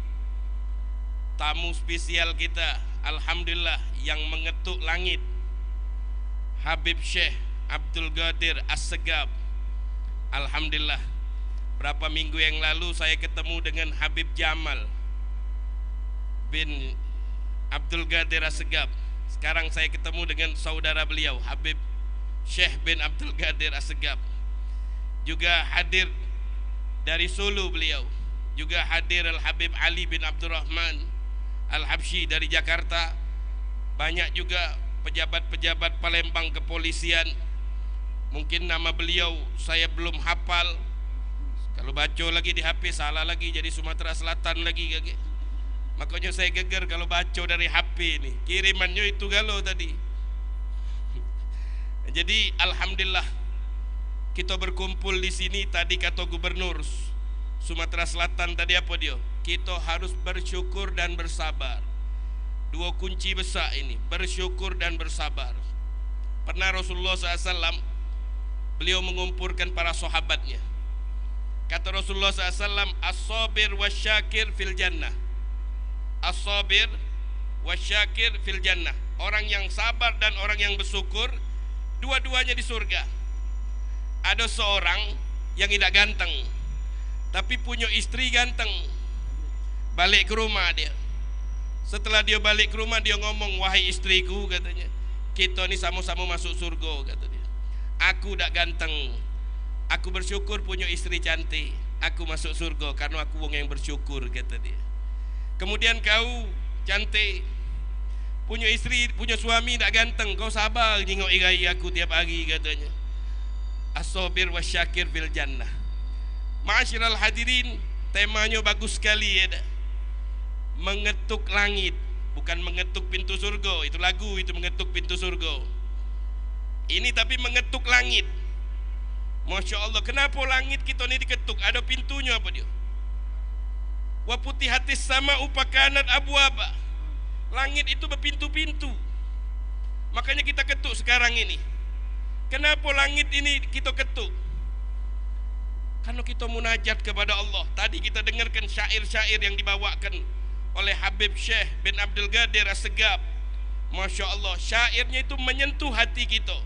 Tamu spesial kita alhamdulillah yang mengetuk langit, Habib Syekh Abdul Qadir As-Segab. Alhamdulillah, berapa minggu yang lalu saya ketemu dengan Habib Jamal bin Abdul Qadir As-Segab. Sekarang saya ketemu dengan saudara beliau Habib Syekh bin Abdul Qadir As-Segab. Juga hadir dari Solo beliau. Juga hadir Al Habib Ali bin Abdurrahman Al Habsyi dari Jakarta. Banyak juga pejabat-pejabat Palembang kepolisian. Mungkin nama beliau saya belum hafal. Kalau baca lagi di HP salah lagi, jadi Sumatera Selatan lagi. Makanya saya geger kalau baca dari HP ini. Kirimannya itu galau tadi. Jadi alhamdulillah kita berkumpul di sini. Tadi kata Gubernur Sumatera Selatan tadi apa dia? Kita harus bersyukur dan bersabar. Dua kunci besar ini, bersyukur dan bersabar. Pernah Rasulullah SAW beliau mengumpulkan para sahabatnya. Kata Rasulullah SAW, as-sabir wasyakir fil jannah. As-sabir wasyakir fil jannah. Orang yang sabar dan orang yang bersyukur, dua-duanya di surga. Ada seorang yang tidak ganteng, tapi punya istri ganteng. Balik ke rumah dia. Setelah dia balik ke rumah, dia ngomong, wahai istriku, katanya, kita ni sama-sama masuk surga, kata dia. Aku tak ganteng, aku bersyukur punya istri cantik. Aku masuk surga karena aku orang yang bersyukur, kata dia. Kemudian kau cantik, punya istri, punya suami tak ganteng, kau sabar tengok irai aku tiap hari, katanya. As-sabir wasyakir fil jannah. Ma'asyiral hadirin, temanya bagus sekali ya. Mengetuk langit, bukan mengetuk pintu surga. Itu lagu, itu mengetuk pintu surga. Ini tapi mengetuk langit. Masya Allah, kenapa langit kita ini diketuk? Ada pintunya apa dia? Wa putihatis sama upakanat abwaba. Langit itu berpintu-pintu. Makanya kita ketuk sekarang ini. Kenapa langit ini kita ketuk? Karena kita munajat kepada Allah. Tadi kita dengarkan syair-syair yang dibawakan oleh Habib Syekh bin Abdul Qadir As-Segab. Masya Allah, syairnya itu menyentuh hati kita.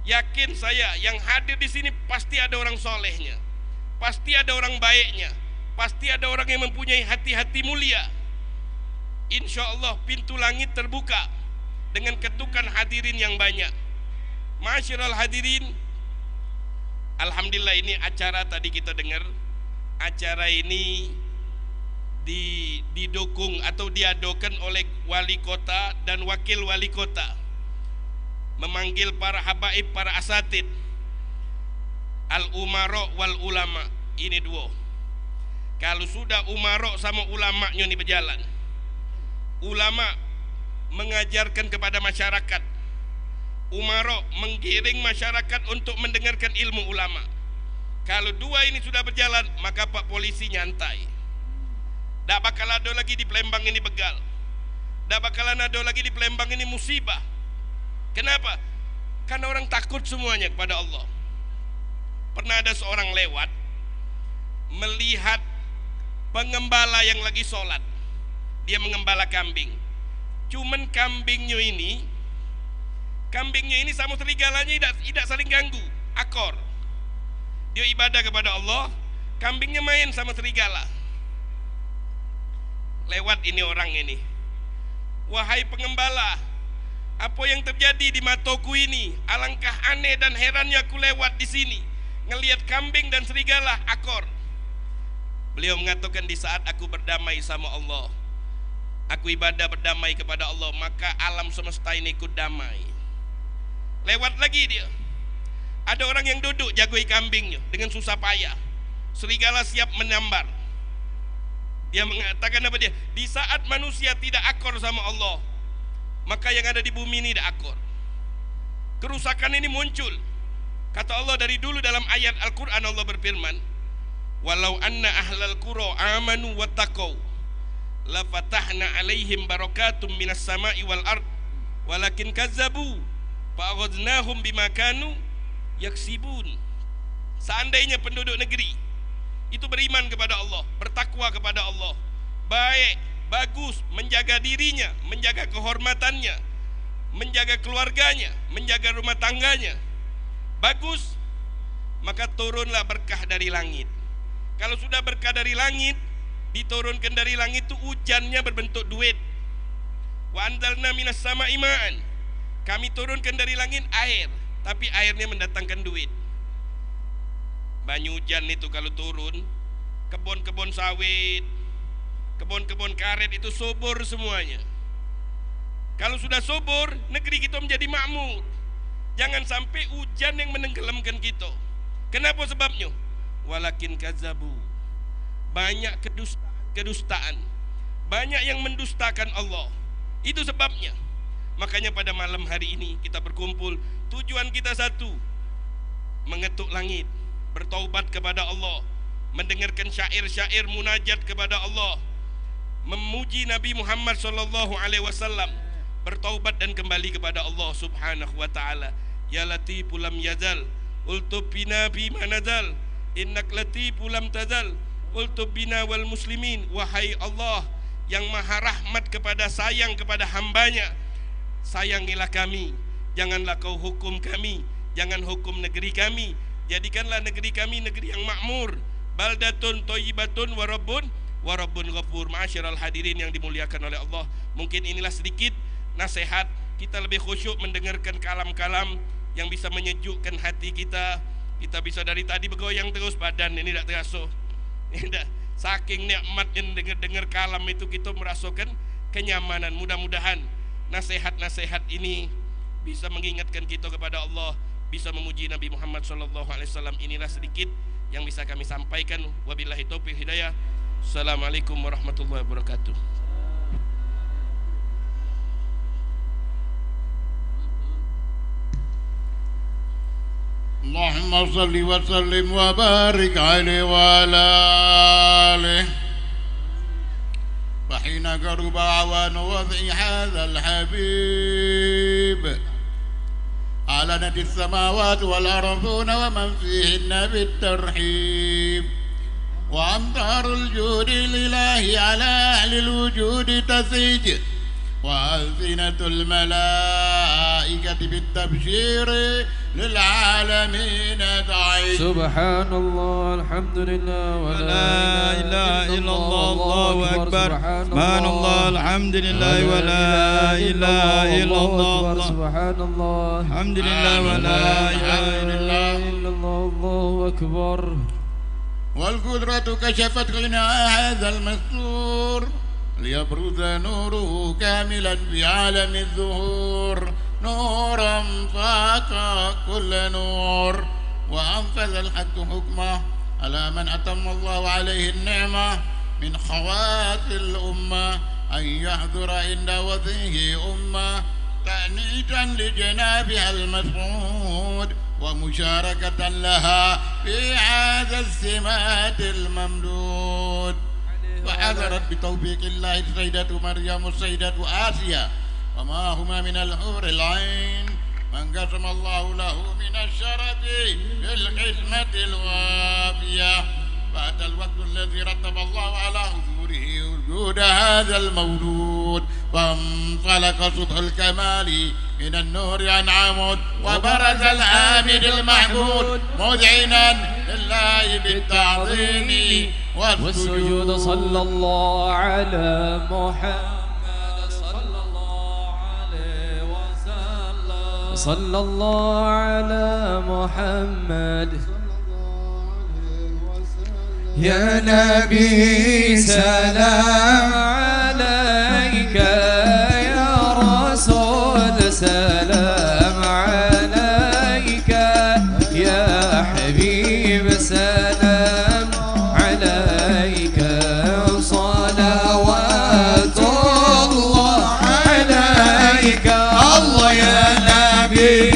Yakin saya yang hadir di sini pasti ada orang solehnya, pasti ada orang baiknya, pasti ada orang yang mempunyai hati-hati mulia. Insya Allah pintu langit terbuka dengan ketukan hadirin yang banyak. Masyiral hadirin, alhamdulillah ini acara tadi kita dengar. Acara ini didukung atau diadakan oleh wali kota dan wakil wali kota, memanggil para habaib, para asatid, al-umaro wal ulama. Ini dua. Kalau sudah umaro sama ulamanya ini berjalan, ulama mengajarkan kepada masyarakat, umaro menggiring masyarakat untuk mendengarkan ilmu ulama. Kalau dua ini sudah berjalan, maka Pak Polisi nyantai. Tak bakal ada lagi di Palembang ini begal. Tak bakalan ada lagi di Palembang ini musibah. Kenapa? Karena orang takut semuanya kepada Allah. Pernah ada seorang lewat melihat pengembala yang lagi sholat. Dia mengembala kambing. Cuman kambingnya ini sama serigalanya tidak saling ganggu, akor. Dia ibadah kepada Allah, kambingnya main sama serigala. Lewat ini orang ini, wahai pengembala, apa yang terjadi di mataku ini? Alangkah aneh dan herannya aku lewat di sini, ngelihat kambing dan serigala akor. Beliau mengatakan, di saat aku berdamai sama Allah, aku ibadah berdamai kepada Allah, maka alam semesta ini ikut damai. Lewat lagi dia, ada orang yang duduk jagoi kambingnya dengan susah payah, serigala siap menyambar. Dia mengatakan apa dia? Di saat manusia tidak akor sama Allah, maka yang ada di bumi ini tidak akor. Kerusakan ini muncul. Kata Allah dari dulu dalam ayat Al-Quran, Allah berfirman, walau anna ahlal qura amanu wattaqau la fatahna alaihim barakatum minas sama'i wal ard walakin kazzabu fa'aghadnahum bima kanu yaksibun. Seandainya penduduk negeri itu beriman kepada Allah, bertakwa kepada Allah, baik, bagus, menjaga dirinya, menjaga kehormatannya, menjaga keluarganya, menjaga rumah tangganya, bagus, maka turunlah berkah dari langit. Kalau sudah berkah dari langit, diturunkan dari langit itu hujannya berbentuk duit. Wa anzalna minas sama'i ma'an, kami turunkan dari langit air, tapi airnya mendatangkan duit. Banyu hujan itu kalau turun, kebun-kebun sawit, kebun-kebun karet itu subur semuanya. Kalau sudah subur, negeri kita menjadi makmur. Jangan sampai hujan yang menenggelamkan kita. Kenapa sebabnya? Walakin kazabu, banyak kedustaan, banyak yang mendustakan Allah. Itu sebabnya. Makanya pada malam hari ini kita berkumpul, tujuan kita satu, mengetuk langit, bertaubat kepada Allah, mendengarkan syair-syair munajat kepada Allah, memuji Nabi Muhammad SAW, bertaubat dan kembali kepada Allah Subhanahu wa taala. Ya Latifu lam yazal ultub bina bima nazal, innak latifu lam tazal ultub bina wal muslimin. Wahai Allah yang maha rahmat kepada sayang kepada hambanya, sayangilah kami, janganlah kau hukum kami, jangan hukum negeri kami. Jadikanlah negeri kami negeri yang makmur, baldatun thayyibatun wa rabbun ghafur. Ma'asyiral hadirin yang dimuliakan oleh Allah, mungkin inilah sedikit nasihat kita lebih khusyuk mendengarkan kalam-kalam yang bisa menyejukkan hati kita. Kita bisa dari tadi bergoyang terus badan ini tidak terasa. Saking nikmatnya dengar kalam itu kita merasakan kenyamanan. Mudah-mudahan nasihat-nasihat ini bisa mengingatkan kita kepada Allah, bisa memuji Nabi Muhammad SAW. Inilah sedikit yang bisa kami sampaikan. Wabillahi taufiq hidayah. Assalamualaikum warahmatullahi wabarakatuh. Allahumma salli wa sallim wa barik alaihi wa ala alihi. Wa hina qaruba awan wad'i hadzal habib أعلنت السماوات والأرضون ومن فيهن بالترحيب وأمطار الجود لله على أهل الوجود تسيج وألسنة الملائكة بالتبشير للعالمين دعيت. سبحان الله الحمد لله ولا إله إلا الله الله أكبر. سبحان الله الحمد لله ولا إله إلا الله سبحان الله الحمد لله ولا إله إلا الله الله أكبر. والقدرة كشفت غناء هذا المستور ليبرز نوره كاملا في عالم الظهور، نورا فاق كل نور، وأنفذ الحق حكمه على من أتم الله عليه النعمة من خواص الأمة أن يحضر عند وضعه أمة تأنيتا لجنابها المسعود ومشاركة لها في هذا السمات الممدود. وحضرت بتوفيق الله السيدة مريم السيدة آسيا وما هما من الحور العين من قسم الله له من الشرف بالقسمة الوافية. فأتى الوقت الذي رتب الله على حضوره وجود هذا المولود، فانطلق صبح الكمال من النور عن عمود، وبرز الحامد المحمود مذعنا لله بالتعظيم والسجود. صلى الله على محمد صلى الله عليه وسلم صلى الله على محمد يا نبي سلام عليك يا رسول سلام عليك يا حبيب سلام عليك صلوات الله عليك الله يا نبي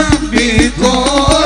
ولربكم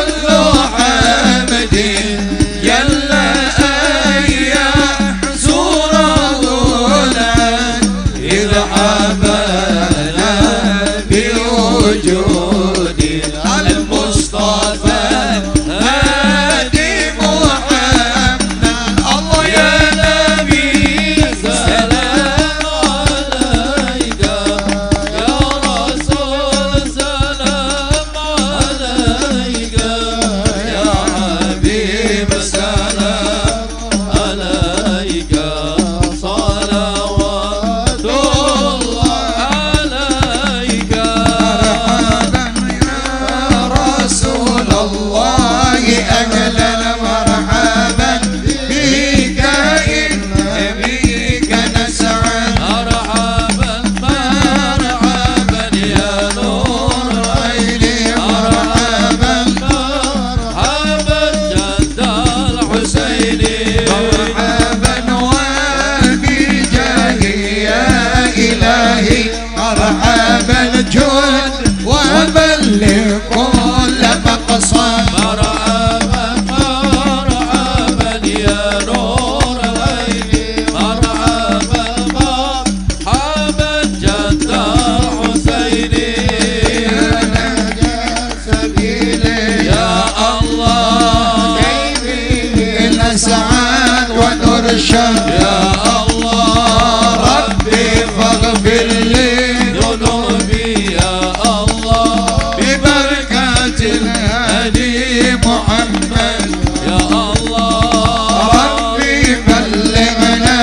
الشر يا الله ربي فاغفر لي ذنوبي يا الله ببركة الهادي محمد يا الله ربي بلغنا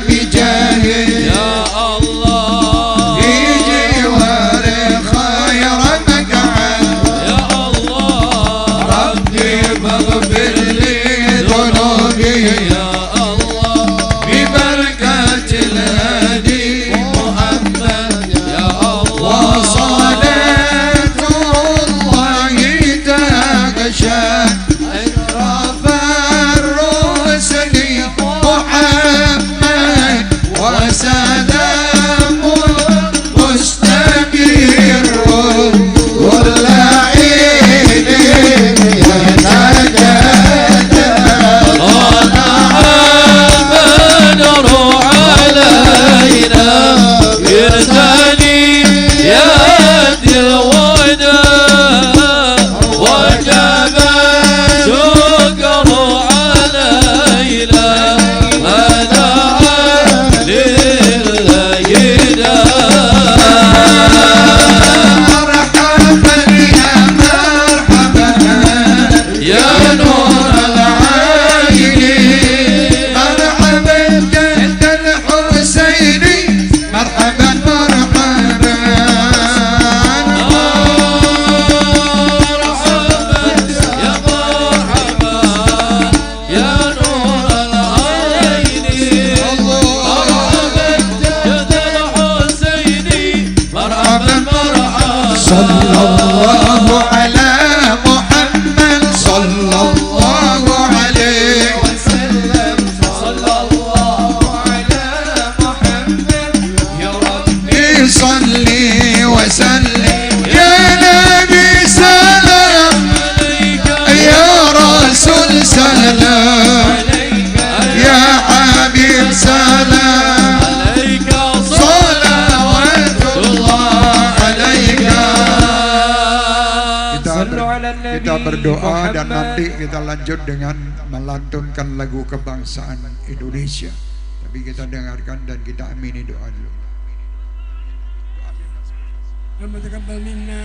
بجاهه يا الله في جوار خير مقعد يا الله ربي فاغفر لي ذنوبي يا الله ببركة الهادي محمد يا الله وصلاة الله تغشى أشرف الرسل محمد وسلام مستمر كل عين يتجدد بدر علينا يرسلي يد الوداع وجب شكر علينا هذا للهدى مرحبا يا مرحبا يا نور العين مرحبا جد الحسين مرحبا مرحبا يا مرحبا يا نور العين مرحبا جد الحسين مرحبا مرحبا صلى الله على محمد صلى الله عليه وسلم صلى الله على محمد يا ربي صلي وسلم يا نبي سلام يا رسول سلام يا حبيب سلام عليك صلوات الله عليك. Kita berdoa dan nanti kita lanjut dengan melantunkan lagu kebangsaan Indonesia. Tapi kita dengarkan dan kita amini doa dulu. ربنا تقبل منا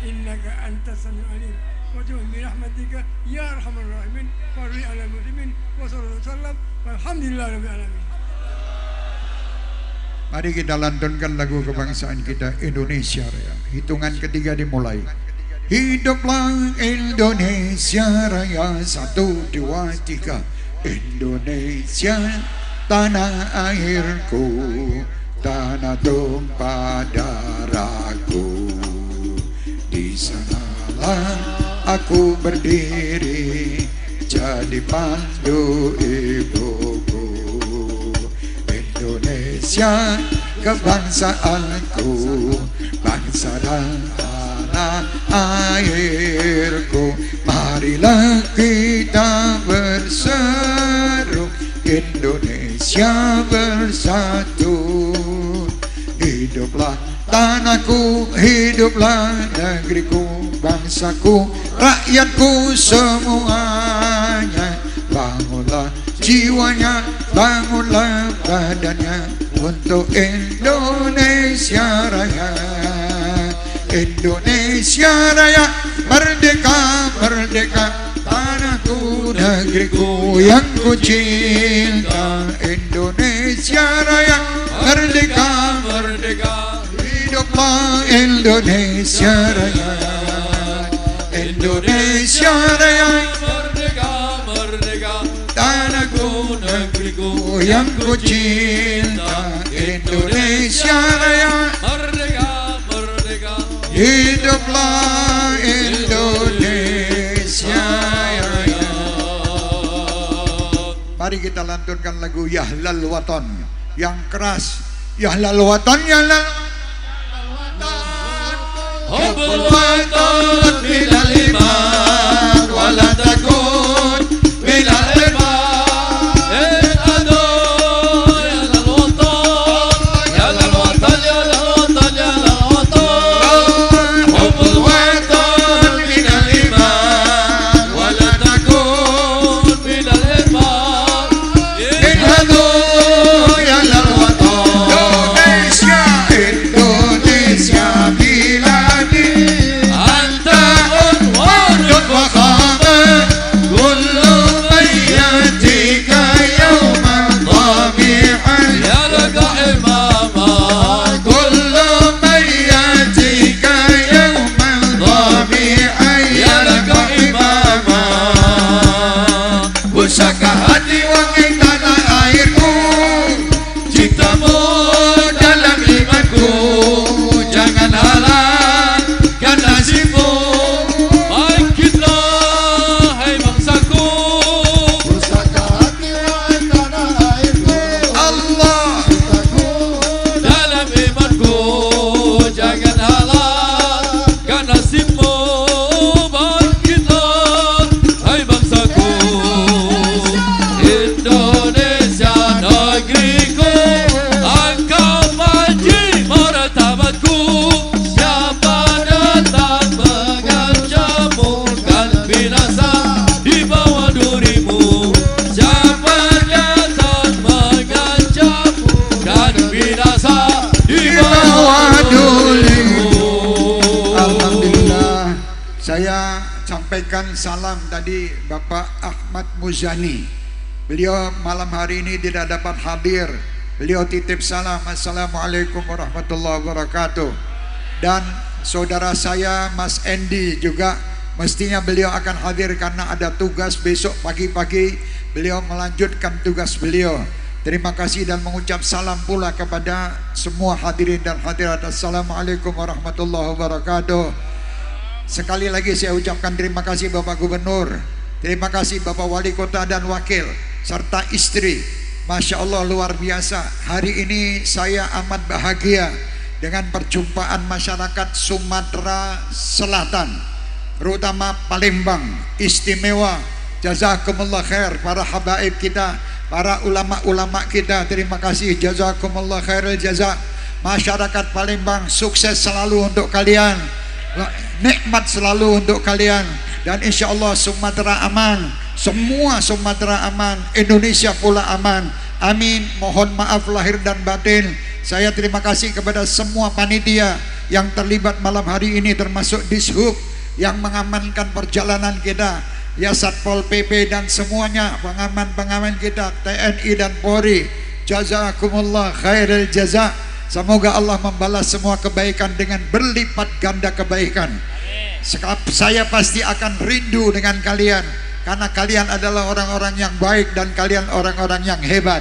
انك انت السميع العليم وتب برحمتك يا ارحم الراحمين وارض على المسلمين وصلى الله وسلم والحمد لله رب العالمين. Mari kita lantunkan lagu kebangsaan kita Indonesia Raya. Hitungan ketiga dimulai. Hiduplah Indonesia Raya, 1, 2, 3. Indonesia tanah airku, tanah tumpah darahku. Di sanalah aku berdiri, jadi pandu ibuku. Indonesia kebangsaanku, bangsa dan tanah airku. Marilah kita berseru, Indonesia bersatu. Hiduplah tanahku, hiduplah negeriku, bangsaku, rakyatku semuanya. Bangunlah jiwanya, bangunlah badannya untuk Indonesia Raya. Indonesia Raya, merdeka, merdeka, tanahku, negeriku yang ku cinta. Indonesia Raya, merdeka, merdeka, hiduplah Indonesia Raya. Indonesia Raya, merdeka, merdeka, tanahku, negeriku yang ku cinta. Indonesia Raya, merdeka, merdeka, hiduplah Indonesia Raya. Mari kita lantunkan lagu Yahlal Watan yang keras. Yahlal Watan, Yahlal Hubbul Watan bilal iman wala takun bilal iman. menitipkan salam tadi Bapak Ahmad Muzani. Beliau malam hari ini tidak dapat hadir. Beliau titip salam, Assalamualaikum warahmatullahi wabarakatuh. Dan saudara saya Mas Endi juga mestinya beliau akan hadir karena ada tugas besok pagi-pagi. Beliau melanjutkan tugas beliau. Terima kasih dan mengucap salam pula kepada semua hadirin dan hadirat. Assalamualaikum warahmatullahi wabarakatuh. Sekali lagi saya ucapkan terima kasih Bapak Gubernur, terima kasih Bapak Wali Kota dan Wakil, serta istri. Masya Allah luar biasa. Hari ini saya amat bahagia dengan perjumpaan masyarakat Sumatera Selatan, terutama Palembang. Istimewa. Jazakumullah khair para habaib kita, para ulama-ulama kita. Terima kasih, jazakumullah khairul jaza. Masyarakat Palembang, sukses selalu untuk kalian, nikmat selalu untuk kalian, dan insya Allah Sumatera aman, semua Sumatera aman, Indonesia pula aman. Amin. Mohon maaf lahir dan batin. Saya terima kasih kepada semua panitia yang terlibat malam hari ini, termasuk Dishub yang mengamankan perjalanan kita, ya Satpol PP dan semuanya, pengaman-pengaman kita, TNI dan Polri. Jazakumullah khairul jaza. Semoga Allah membalas semua kebaikan dengan berlipat ganda kebaikan. Saya pasti akan rindu dengan kalian, karena kalian adalah orang-orang yang baik dan kalian orang-orang yang hebat.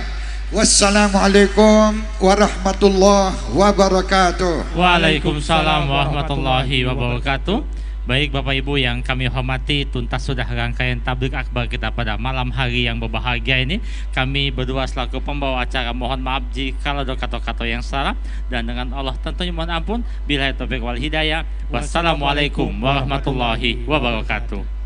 Wassalamualaikum warahmatullahi wabarakatuh. Waalaikumsalam warahmatullahi wabarakatuh. Baik Bapak Ibu yang kami hormati, tuntas sudah rangkaian tablik akbar kita pada malam hari yang berbahagia ini. Kami berdua selaku pembawa acara mohon maaf jika ada kata-kata yang salah, dan dengan Allah tentunya mohon ampun. Billahi taufiq wal hidayah. Wassalamualaikum warahmatullahi wabarakatuh.